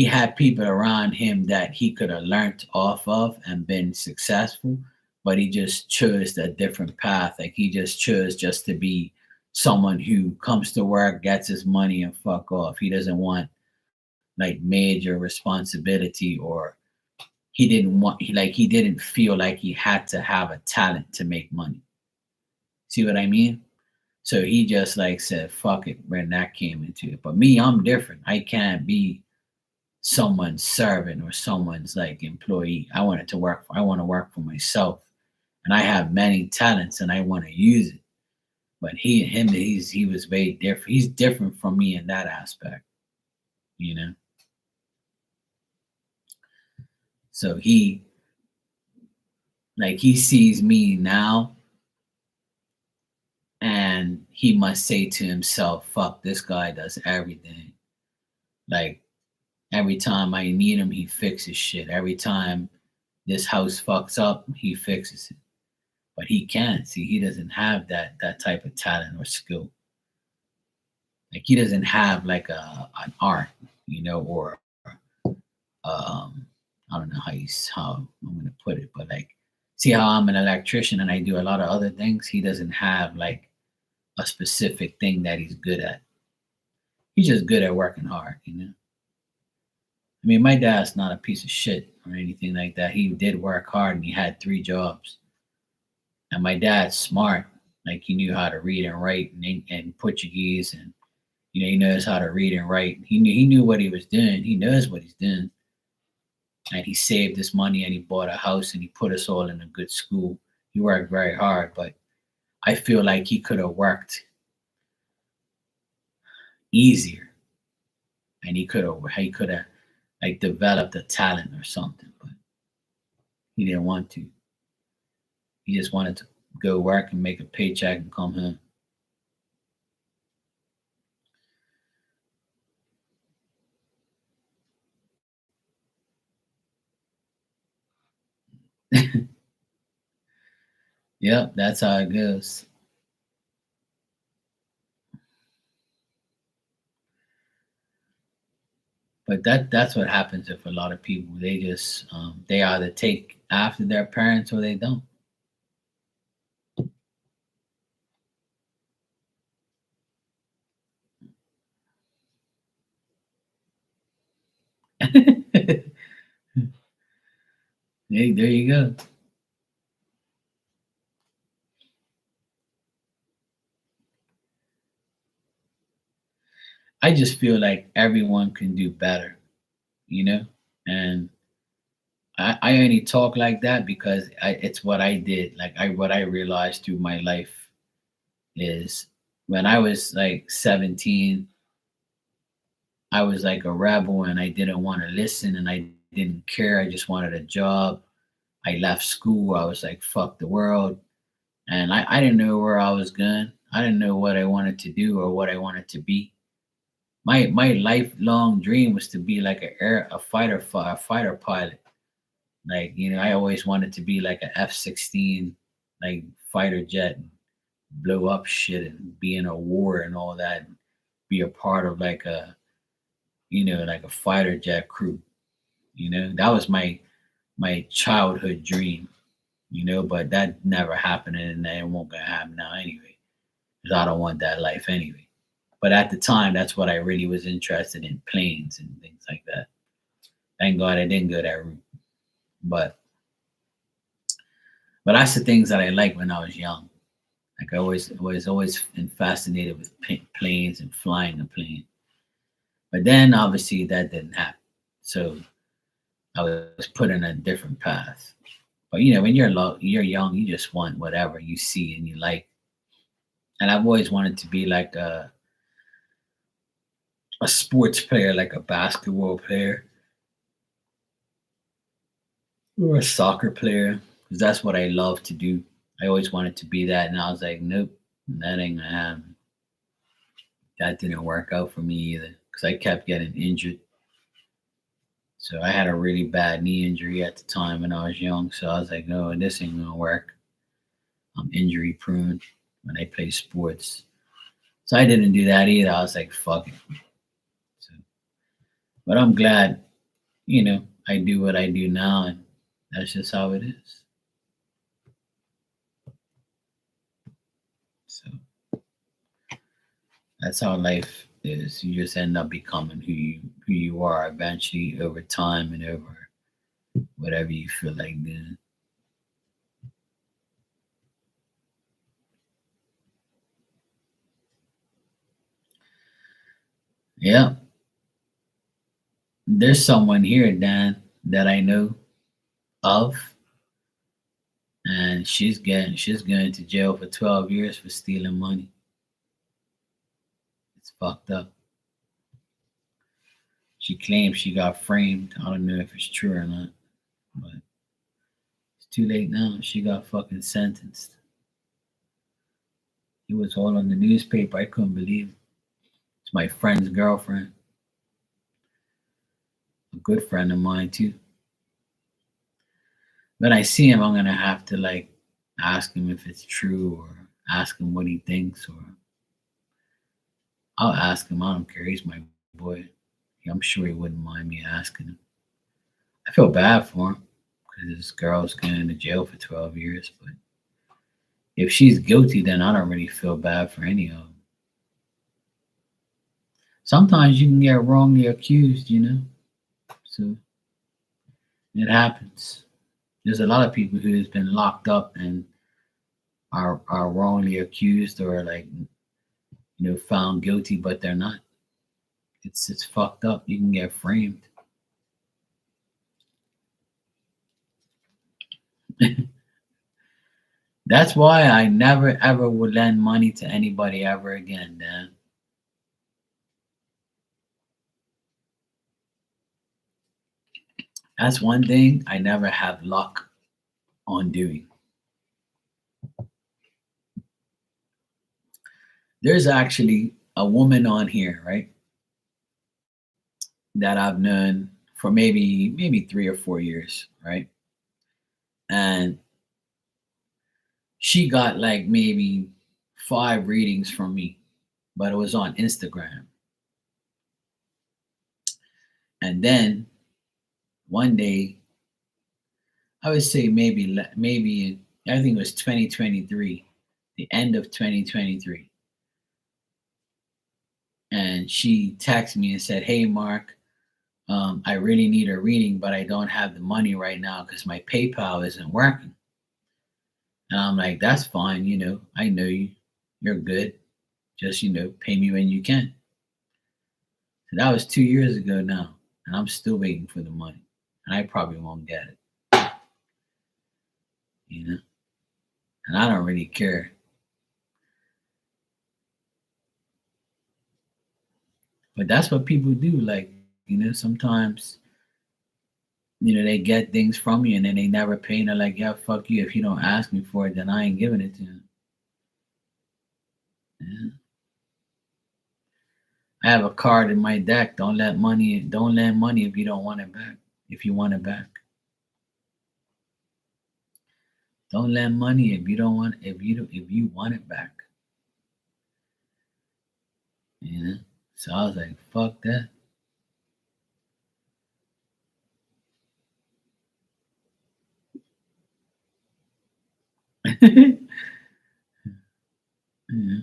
had people around him that he could have learned off of and been successful, but he just chose a different path. Like he just chose just to be someone who comes to work, gets his money, and fuck off. He doesn't want like major responsibility, or he didn't feel like he had to have a talent to make money. See what I mean? So he just like said, fuck it, when that came into it. But me, I'm different. I can't be someone's servant or someone's like employee. I want to work for myself. And I have many talents and I want to use it. But he was very different. He's different from me in that aspect, you know. So he sees me now, and he must say to himself, fuck, this guy does everything. Like every time I need him, he fixes shit. Every time this house fucks up, he fixes it. But he can't. See, he doesn't have that type of talent or skill. Like he doesn't have like an art, or I don't know how I'm gonna put it, but like see how I'm an electrician and I do a lot of other things. He doesn't have like a specific thing that he's good at. He's just good at working hard. I mean, my dad's not a piece of shit or anything like that. He did work hard and he had three jobs. And my dad's smart. Like he knew how to read and write and Portuguese, and he knows how to read and write. He knew what he was doing. He knows what he's doing. And he saved his money and he bought a house and he put us all in a good school. He worked very hard, but I feel like he could have worked easier, and he could have like developed a talent or something, but he didn't want to. He just wanted to go work and make a paycheck and come home. Yep, that's how it goes. But that's what happens with a lot of people. They just they either take after their parents or they don't. Hey, there you go. I just feel like everyone can do better, you know, and I only talk like that because it's what I did. Like what I realized through my life is when I was like 17, I was like a rebel and I didn't want to listen and I didn't care. I just wanted a job. I left school. I was like, fuck the world. And I didn't know where I was going. I didn't know what I wanted to do or what I wanted to be. My lifelong dream was to be like a fighter pilot. Like, I always wanted to be like a F-16, like fighter jet, and blow up shit and be in a war and all that. And be a part of like like a fighter jet crew. That was my childhood dream. But that never happened, and it won't gonna happen now anyway. Because I don't want that life anyway. But at the time, that's what I really was interested in, planes and things like that. Thank God I didn't go that route. But but that's the things that I liked when I was young. Like I always been fascinated with planes and flying a plane. But then obviously that didn't happen. So I was put in a different path. But when you're young, you just want whatever you see and you like. And I've always wanted to be like a sports player, like a basketball player or a soccer player, because that's what I love to do. I always wanted to be that, and I was like, nope, that ain't gonna happen. That didn't work out for me either, because I kept getting injured. So I had a really bad knee injury at the time when I was young. So I was like, no, this ain't gonna work. I'm injury prone when I play sports. So I didn't do that either. I was like, fuck it. So, but I'm glad, I do what I do now, and that's just how it is. So that's how life is. You just end up becoming who you are eventually over time and over whatever you feel like doing. Yeah, there's someone here, Dan, that I know of, and she's going to jail for 12 years for stealing money. It's fucked up. She claims she got framed. I don't know if it's true or not, but it's too late now. She got fucking sentenced. It was all on the newspaper. I couldn't believe it. It's my friend's girlfriend, a good friend of mine too. When I see him, I'm gonna have to like ask him if it's true or ask him what he thinks, or I'll ask him. I don't care. He's my boy. I'm sure he wouldn't mind me asking him. I feel bad for him because this girl's going to jail for 12 years. But if she's guilty, then I don't really feel bad for any of them. Sometimes you can get wrongly accused. So it happens. There's a lot of people who's been locked up and are wrongly accused or like found guilty, but they're not. It's fucked up. You can get framed. That's why I never ever would lend money to anybody ever again, Dan. That's one thing I never have luck on doing. There's actually a woman on here, right, that I've known for maybe 3 or 4 years, right? And she got like maybe 5 readings from me, but it was on Instagram. And then one day, I would say maybe I think it was 2023, the end of 2023, and she texted me and said, "Hey, Mark, I really need a reading, but I don't have the money right now because my PayPal isn't working." And I'm like, "That's fine, I know you, you're good. Just pay me when you can." So that was 2 years ago now, and I'm still waiting for the money, and I probably won't get it, you know. And I don't really care. But that's what people do. Like, sometimes They get things from you and then they never pay, and they're like, yeah, fuck you. If you don't ask me for it, then I ain't giving it to you. Yeah. I have a card in my deck. Don't lend money if you don't want it back. If you want it back. Don't lend money if you don't want if you want it back. You know? So I was like, fuck that. Yeah.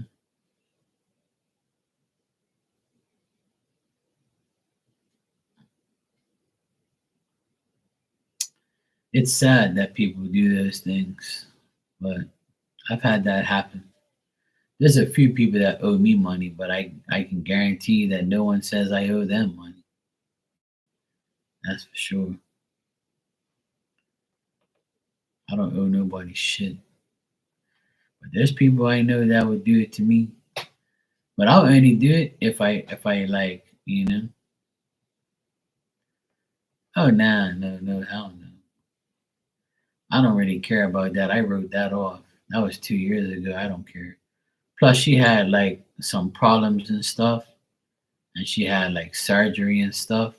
It's sad that people do those things, but I've had that happen. There's a few people that owe me money, but I can guarantee that no one says I owe them money. That's for sure. I don't owe nobody shit. But there's people I know that would do it to me. But I'll only do it if I like, oh nah, no, hell no. I don't really care about that. I wrote that off. That was 2 years ago. I don't care. Plus she had like some problems and stuff, and she had like surgery and stuff.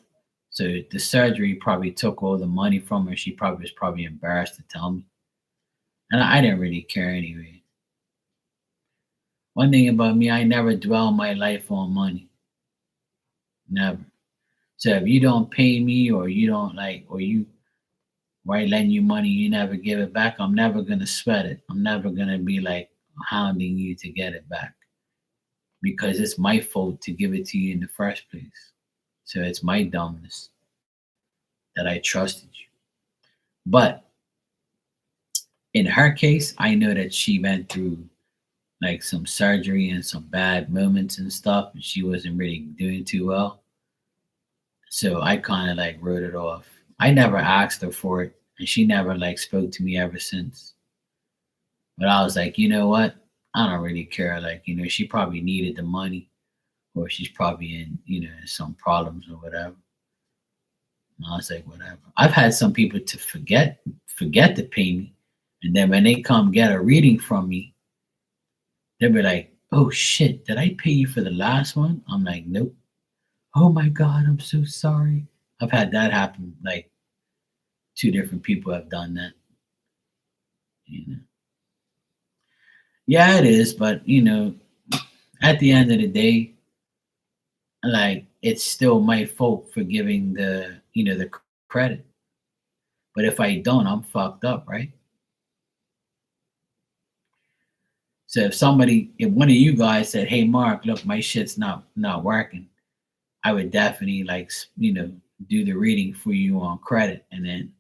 So the surgery probably took all the money from her. She probably was probably embarrassed to tell me. And I didn't really care anyway. One thing about me, I never dwell my life on money. Never. So if you don't pay me or you don't like or you right lend you money, you never give it back, I'm never gonna sweat it. I'm never gonna be like hounding you to get it back. Because it's my fault to give it to you in the first place. So it's my dumbness that I trusted you. But in her case, I know that she went through like some surgery and some bad moments and stuff, and she wasn't really doing too well. So I kind of like wrote it off. I never asked her for it, and she never like spoke to me ever since. But I was like, you know what? I don't really care. Like, she probably needed the money, or she's probably in, some problems or whatever. And I was like, whatever. I've had some people to forget to pay me, and then when they come get a reading from me, they'll be like, oh shit, did I pay you for the last one? I'm like, nope. Oh my God, I'm so sorry. I've had that happen. Like two different people have done that. You know. Yeah, it is, but at the end of the day, like it's still my fault for giving the credit. But if I don't, I'm fucked up, right? So if one of you guys said, "Hey, Mark, look, my shit's not working," I would definitely like do the reading for you on credit, and then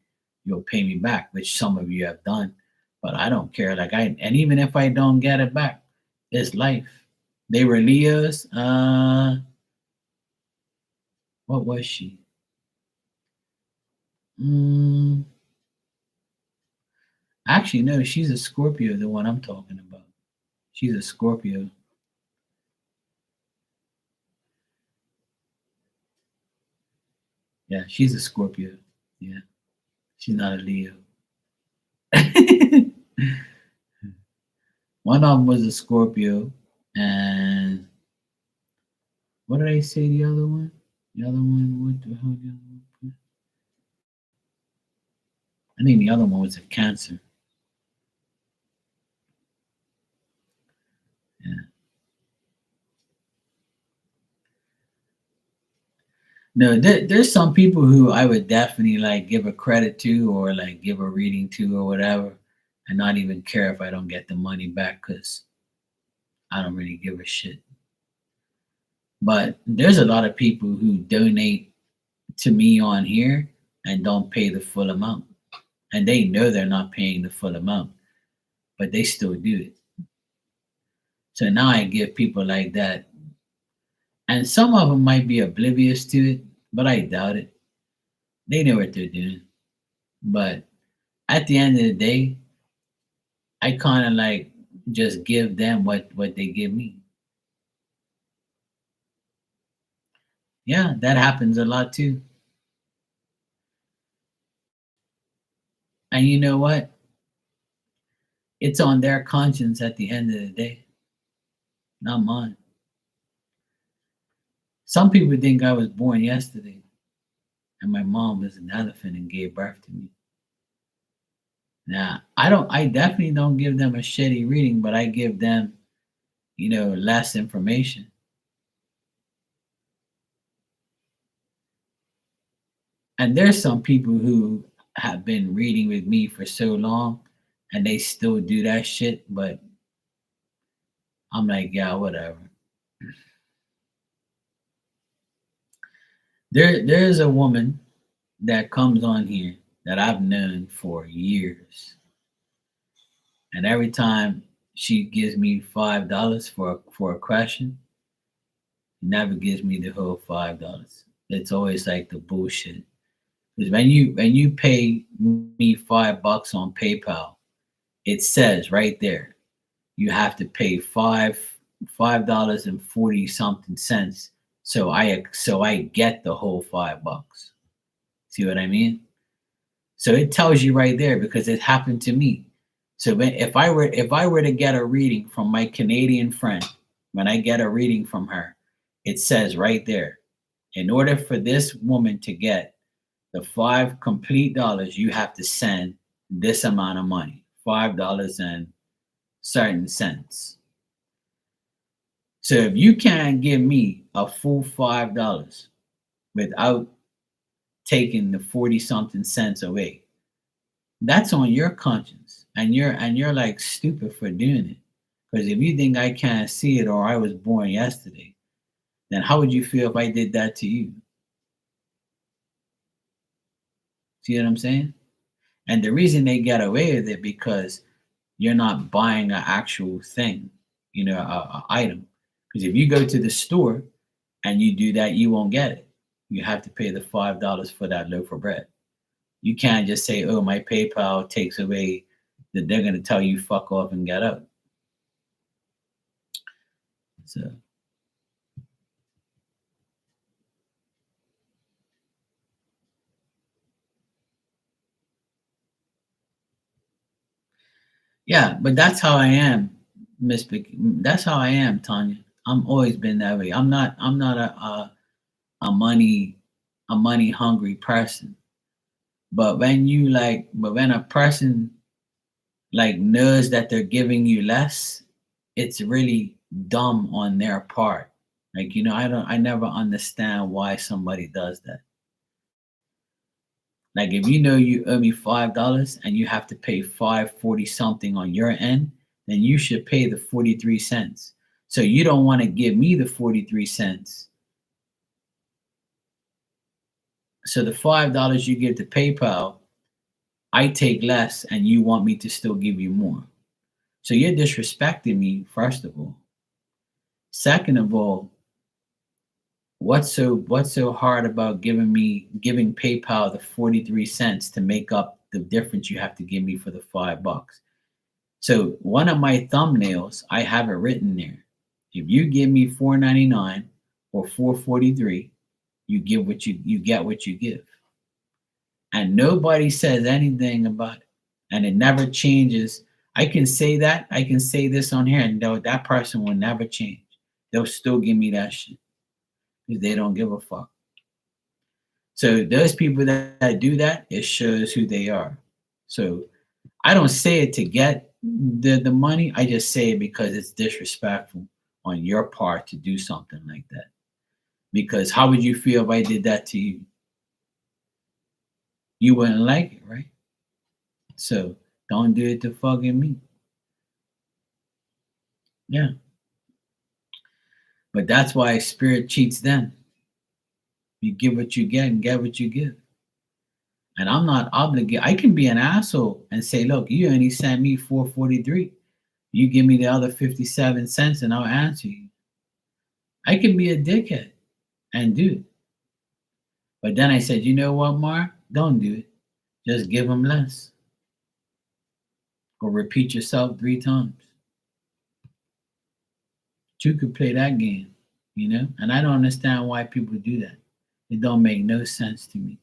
you'll pay me back, which some of you have done. But I don't care. And even if I don't get it back, it's life. They were Leos. What was she? Mm, actually, no, she's a Scorpio. The one I'm talking about. She's a Scorpio. Yeah, she's a Scorpio. Yeah, she's not a Leo. One of them was a Scorpio, and what did I say? The other one? The other one? What the hell? The other one? I think the other one was a Cancer. Yeah. No, there's some people who I would definitely like give a credit to or like give a reading to or whatever, and not even care if I don't get the money back because I don't really give a shit. But there's a lot of people who donate to me on here and don't pay the full amount. And they know they're not paying the full amount, but they still do it. So now I give people like that. And some of them might be oblivious to it, but I doubt it. They know what they're doing. But at the end of the day, I kind of like just give them what they give me. Yeah, that happens a lot too. And you know what? It's on their conscience at the end of the day, not mine. Some people think I was born yesterday and my mom was an elephant and gave birth to me. Now, I definitely don't give them a shitty reading, but I give them, less information. And there's some people who have been reading with me for so long and they still do that shit, but I'm like, yeah, whatever. There's a woman that comes on here that I've known for years. And every time she gives me $5 for a question, never gives me the whole $5. It's always like the bullshit. Because when you pay me $5 on PayPal, it says right there you have to pay $5 and 40 something cents. So I get the whole $5. See what I mean? So it tells you right there because it happened to me. So if I were to get a reading from my Canadian friend, when I get a reading from her, it says right there, in order for this woman to get the five complete dollars, you have to send this amount of money, $5 and certain cents. So if you can't give me a full $5 without taking the 40 something cents away, that's on your conscience. And you're like stupid for doing it. Because if you think I can't see it or I was born yesterday, then how would you feel if I did that to you? See what I'm saying? And the reason they get away with it because you're not buying an actual thing, a item. Because if you go to the store and you do that, you won't get it. You have to pay the $5 for that loaf of bread. You can't just say, "Oh, my PayPal takes away," that they're gonna tell you fuck off and get out. So yeah, but that's how I am, That's how I am, Tanya. I'm always been that way. I'm not a money a money hungry person. But when a person like knows that they're giving you less, it's really dumb on their part. Like, I never understand why somebody does that. Like if you know you owe me $5 and you have to pay 5.40 something on your end, then you should pay the 43 cents. So you don't want to give me the 43 cents. So the $5 you give to PayPal, I take less and you want me to still give you more. So you're disrespecting me, first of all. Second of all, what's so hard about giving PayPal the 43 cents to make up the difference you have to give me for the $5? So one of my thumbnails, I have it written there. If you give me $4.99 or $4.43, you get what you give. And nobody says anything about it. And it never changes. I can say that. I can say this on here, and that person will never change. They'll still give me that shit because they don't give a fuck. So those people that do that, it shows who they are. So I don't say it to get the money. I just say it because it's disrespectful on your part to do something like that. Because how would you feel if I did that to you? You wouldn't like it, right? So don't do it to fucking me. Yeah. But that's why spirit cheats them. You give what you get and get what you give. And I'm not obligated. I can be an asshole and say, look, you only sent me 4.43. You give me the other 57 cents and I'll answer you. I can be a dickhead and do it. But then I said, you know what, Mark? Don't do it. Just give them less. Or repeat yourself 3 times. You could play that game. And I don't understand why people do that. It don't make no sense to me.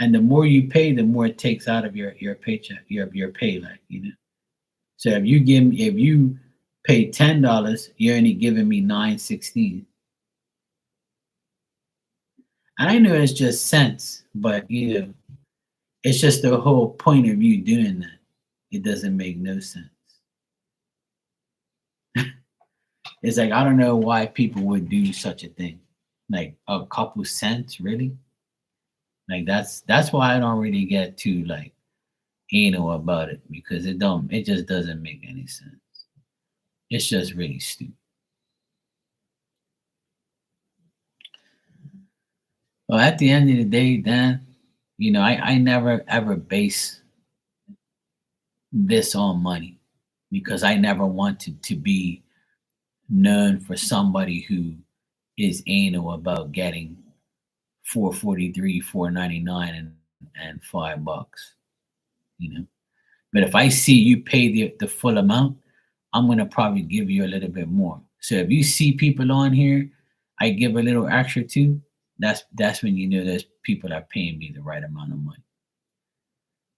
And the more you pay, the more it takes out of your paycheck, your pay, like, you know. So if you pay $10, you're only giving me 9.16. And I know it's just cents, but you know, it's just the whole point of you doing that. It doesn't make no sense. It's like I don't know why people would do such a thing. Like a couple cents, really? Like that's why I don't really get too like anal about it because it just doesn't make any sense. It's just really stupid. Well, at the end of the day, Dan, you know, I never ever base this on money because I never wanted to be known for somebody who is anal about getting 443, 499 and $5, you know. But if I see you pay the full amount, I'm gonna probably give you a little bit more. So if you see people on here, I give a little extra to, that's when you know there's people that are paying me the right amount of money.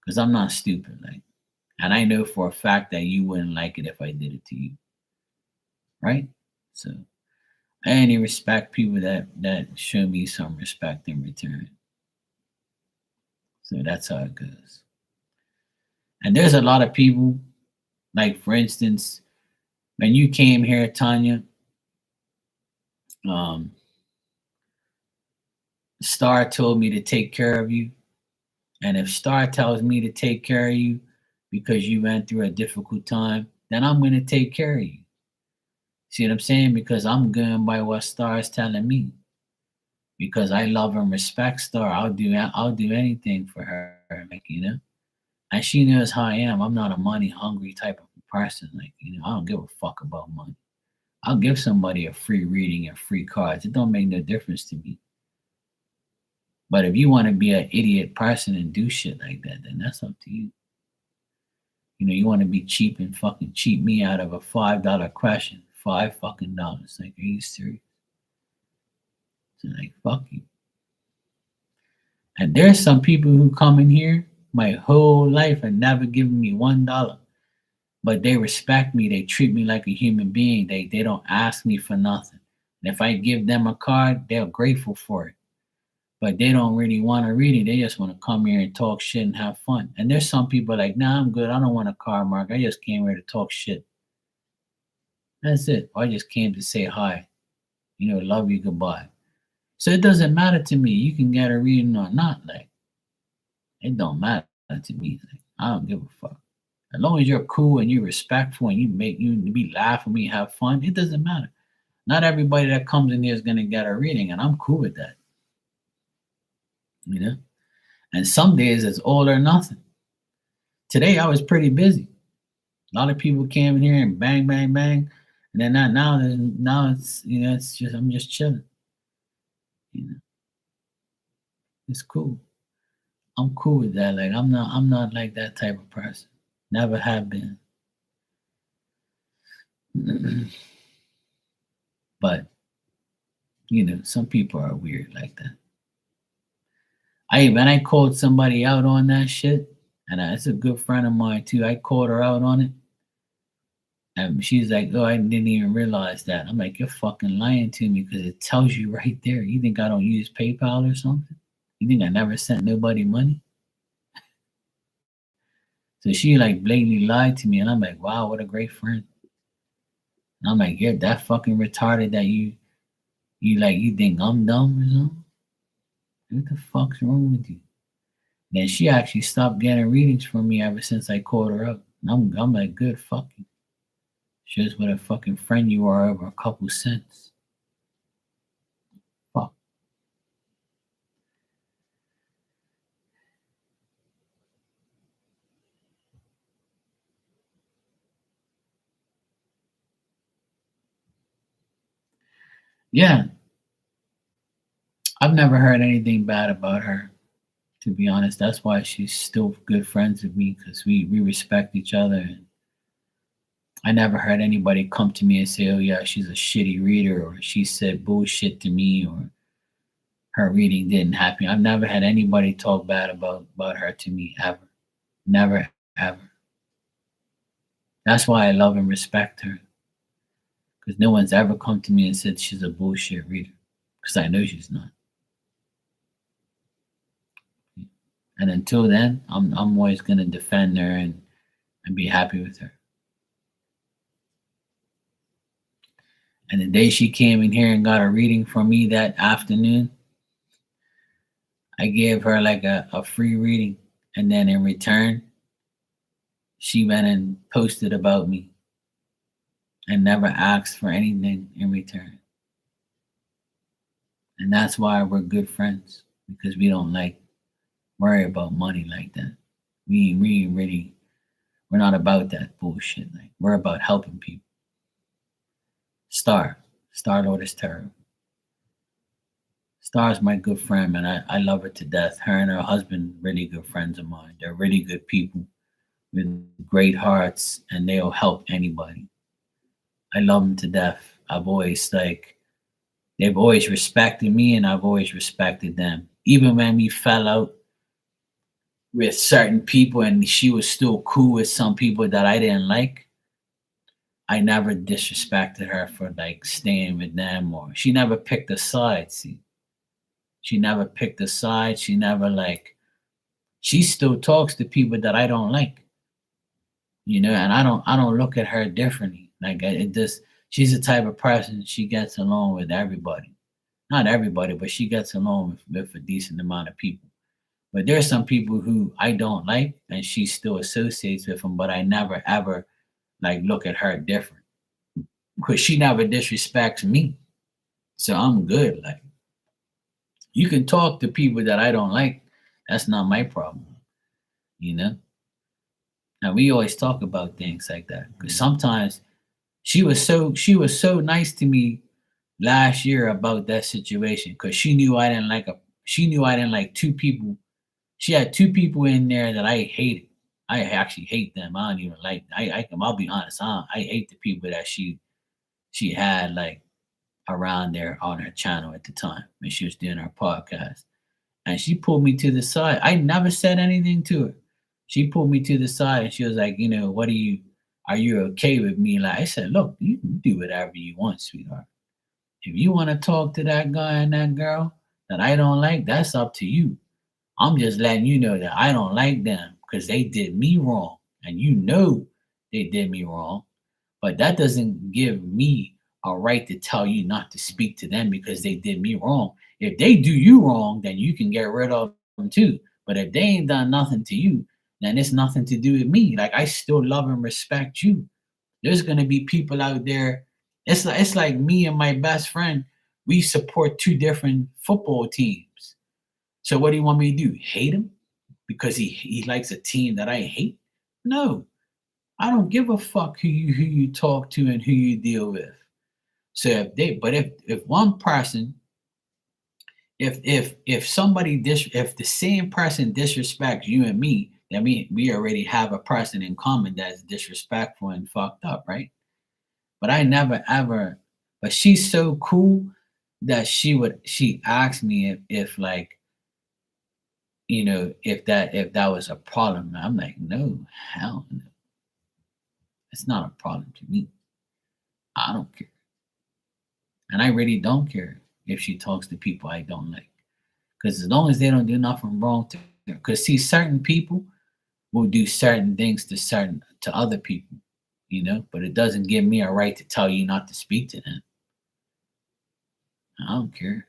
Because I'm not stupid, like, and I know for a fact that you wouldn't like it if I did it to you, right? So I only respect people that show me some respect in return. So that's how it goes. And there's a lot of people, like for instance, when you came here, Tanya, um, Star told me to take care of you. And if Star tells me to take care of you because you went through a difficult time, then I'm going to take care of you. See what I'm saying? Because I'm going by what Star is telling me. Because I love and respect Star, I'll do anything for her, like, you know. And she knows how I am. I'm not a money hungry type of person. Like, you know, I don't give a fuck about money. I'll give somebody a free reading and free cards. It don't make no difference to me. But if you want to be an idiot person and do shit like that, then that's up to you. You know, you want to be cheap and fucking cheat me out of a $5 question. $5 fucking. Like, are you serious? So like, fuck you. And there's some people who come in here my whole life and never given me $1. But they respect me. They treat me like a human being. They don't ask me for nothing. And if I give them a card, they're grateful for it. But they don't really want to read it. They just want to come here and talk shit and have fun. And there's some people like, nah, I'm good. I don't want a card, Mark. I just came here to talk shit. That's it. I just came to say hi. You know, love you, goodbye. So it doesn't matter to me. You can get a reading or not. Like, it don't matter to me. Like, I don't give a fuck. As long as you're cool and you're respectful and you be laughing with me, have fun, it doesn't matter. Not everybody that comes in here is gonna get a reading, and I'm cool with that. You know? And some days it's all or nothing. Today I was pretty busy. A lot of people came in here and bang, bang, bang. And then now it's you know, it's just I'm just chilling. You know, it's cool. I'm cool with that. Like I'm not like that type of person. Never have been. But you know, some people are weird like that. When I called somebody out on that shit, and it's a good friend of mine too. I called her out on it, and she's like, "Oh, I didn't even realize that." I'm like, "You're fucking lying to me because it tells you right there. You think I don't use PayPal or something? You think I never sent nobody money?" So she like blatantly lied to me, and I'm like, "Wow, what a great friend." And I'm like, "You're that fucking retarded that you think I'm dumb or something? What the fuck's wrong with you?" Then she actually stopped getting readings from me ever since I called her up. And I'm like, good fucking. Shows what a fucking friend you are over a couple cents. Fuck. Yeah, I've never heard anything bad about her. To be honest, that's why she's still good friends with me because we respect each other. And I never heard anybody come to me and say, "Oh yeah, she's a shitty reader," or "she said bullshit to me," or her reading didn't happen. I've never had anybody talk bad about her to me ever. Never ever. That's why I love and respect her. Because no one's ever come to me and said she's a bullshit reader. Because I know she's not. And until then, I'm always gonna defend her and be happy with her. And the day she came in here and got a reading from me that afternoon, I gave her like a free reading. And then in return, she went and posted about me and never asked for anything in return. And that's why we're good friends, because we don't like worry about money like that. We're not about that bullshit. Like, we're about helping people. Star Lord is terrible. Star's my good friend, man. I love her to death. Her and her husband, really good friends of mine. They're really good people with great hearts, and they'll help anybody. I love them to death. They've always respected me, and I've always respected them. Even when we fell out with certain people and she was still cool with some people that I didn't like, I never disrespected her for like staying with them, or she never picked a side. See, she never picked a side. She never she still talks to people that I don't like, and I don't look at her differently. Like, it just, she's the type of person, she gets along with everybody. Not everybody, but she gets along with a decent amount of people. But there's some people who I don't like, and she still associates with them, but I never ever look at her different because she never disrespects me. So I'm good. Like, you can talk to people that I don't like. That's not my problem, you know. And we always talk about things like that because sometimes she was so nice to me last year about that situation because she knew I didn't like two people. She had two people in there that I hated. I actually hate them. I don't even like. I'll be honest. I hate the people that she had around there on her channel at the time when she was doing her podcast. And she pulled me to the side. I never said anything to her. She pulled me to the side and she was like, what are you okay with me? Like, I said, look, you can do whatever you want, sweetheart. If you want to talk to that guy and that girl that I don't like, that's up to you. I'm just letting you know that I don't like them because they did me wrong. And they did me wrong. But that doesn't give me a right to tell you not to speak to them because they did me wrong. If they do you wrong, then you can get rid of them too. But if they ain't done nothing to you, then it's nothing to do with me. Like, I still love and respect you. There's gonna be people out there. It's like me and my best friend. We support two different football teams. So what do you want me to do? Hate him because he likes a team that I hate? No, I don't give a fuck who you talk to and who you deal with. So if one person, if somebody if the same person disrespects you and me, then we already have a person in common that's disrespectful and fucked up, right? But I never ever. But she's so cool that she asked me if if that was a problem. I'm like, no, hell no, it's not a problem to me. I don't care. And I really don't care if she talks to people I don't like. Because as long as they don't do nothing wrong to her. Because see, certain people will do certain things to other people, but it doesn't give me a right to tell you not to speak to them. I don't care.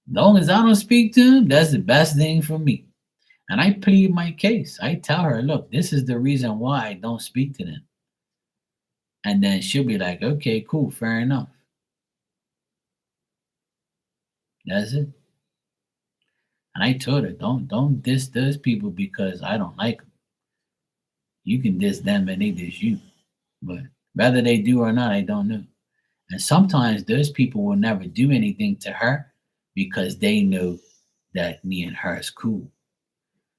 As long as I don't speak to them, that's the best thing for me. And I plead my case. I tell her, look, this is the reason why I don't speak to them. And then she'll be like, okay, cool, fair enough. That's it. And I told her, don't diss those people because I don't like them. You can diss them and they diss you. But whether they do or not, I don't know. And sometimes those people will never do anything to her because they know that me and her is cool.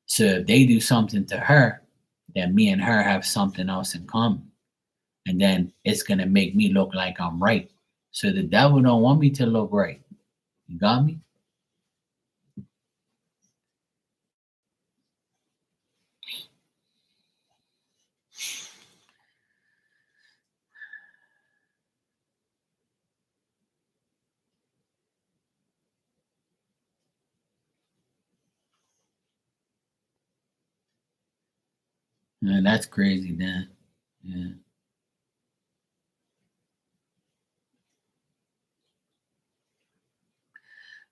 So if they do something to her, then me and her have something else in common. And then it's gonna make me look like I'm right. So the devil don't want me to look right. You got me? And that's crazy, Dan. Yeah.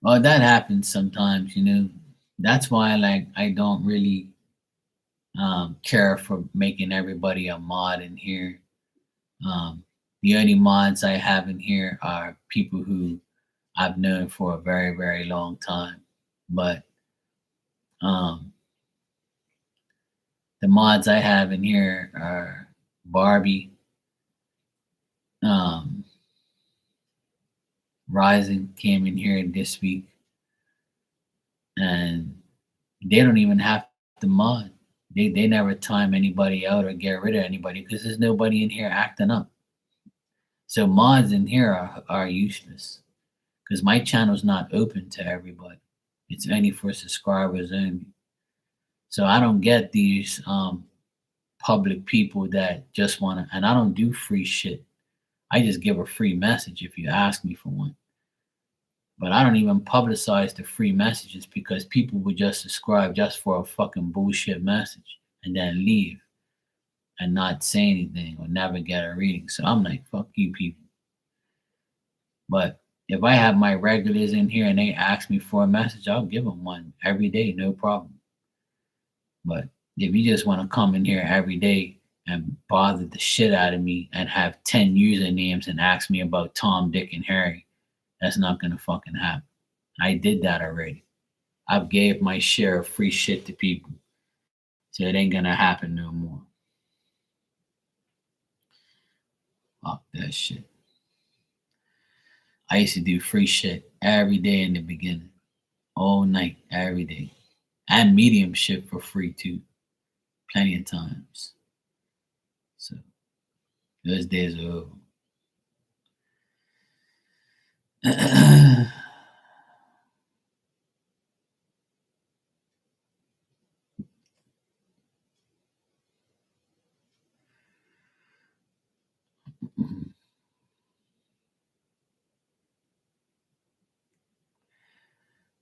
Well, that happens sometimes, you know. That's why, like, I don't really care for making everybody a mod in here. Um, the only mods I have in here are people who I've known for a very, very long time. But um, the mods I have in here are Barbie, um, Rising came in here this week, and they don't even have to mod. They never time anybody out or get rid of anybody because there's nobody in here acting up. So mods in here are useless because my channel's not open to everybody. It's only for subscribers only. So I don't get these public people that just want to, and I don't do free shit. I just give a free message if you ask me for one. But I don't even publicize the free messages because people would just subscribe just for a fucking bullshit message and then leave and not say anything or never get a reading. So I'm like, fuck you people. But if I have my regulars in here and they ask me for a message, I'll give them one every day, no problem. But if you just want to come in here every day and bother the shit out of me and have 10 usernames and ask me about Tom, Dick, and Harry, that's not gonna fucking happen. I did that already. I've gave my share of free shit to people. So it ain't gonna happen no more. Fuck that shit. I used to do free shit every day in the beginning. All night, every day. And medium shit for free too. Plenty of times. So those days are over.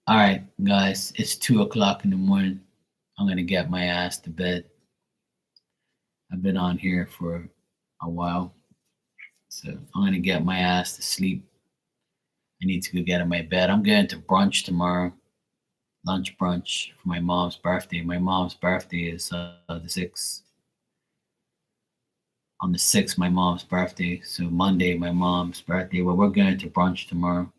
All right, guys, it's 2 o'clock in the morning. I'm gonna get my ass to bed. I've been on here for a while, so I'm gonna get my ass to sleep. I need to go get in my bed. I'm going to brunch tomorrow, lunch brunch for my mom's birthday. My mom's birthday is the 6th. On the 6th, my mom's birthday. So Monday, my mom's birthday. Well, we're going to brunch tomorrow.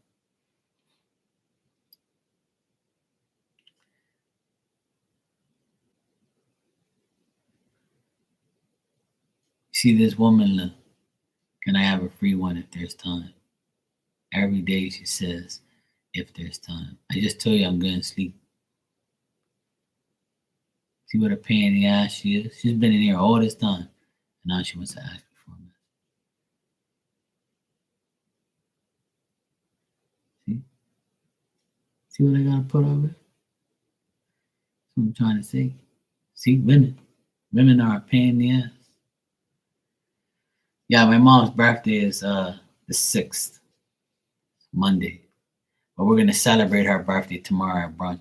See this woman, look, can I have a free one if there's time? Every day she says, if there's time. I just told you I'm going to sleep. See what a pain in the ass she is? She's been in here all this time. And now she wants to ask me for a minute. See? See what I got to put over? That's what I'm trying to say. See, women. Women are a pain in the ass. Yeah, my mom's birthday is the 6th, Monday. But we're gonna celebrate her birthday tomorrow at brunch.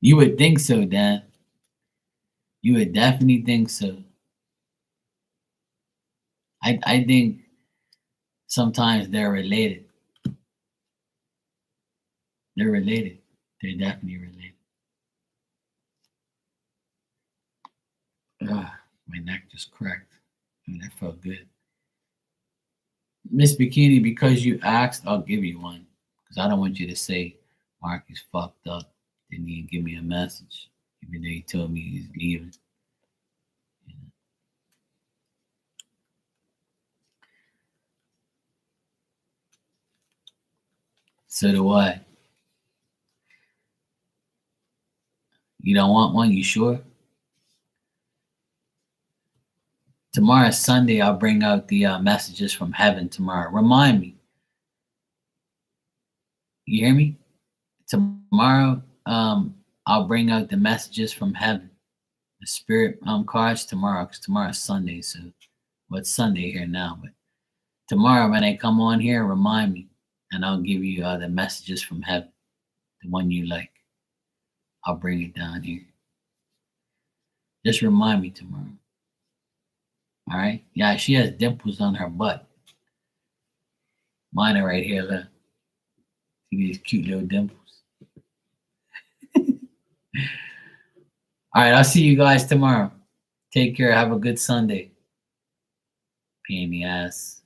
You would think so, Dan. You would definitely think so. I think sometimes they're related. They're related. They're definitely related. Ugh, my neck just cracked. And that felt good. Miss Bikini, because you asked, I'll give you one. Because I don't want you to say Mark is fucked up. Didn't even give me a message. Even though he told me he's leaving. You know. So do I. You don't want one? You sure? Tomorrow is Sunday. I'll bring out the messages from heaven tomorrow. Remind me. You hear me? Tomorrow, I'll bring out the messages from heaven. The spirit cards tomorrow, because tomorrow's Sunday. So, well, it's Sunday here now, but tomorrow when I come on here, remind me, and I'll give you the messages from heaven. The one you like. I'll bring it down here. Just remind me tomorrow. All right? Yeah, she has dimples on her butt. Mine are right here. Look. See these cute little dimples. All right, I'll see you guys tomorrow. Take care. Have a good Sunday. Pain in the ass.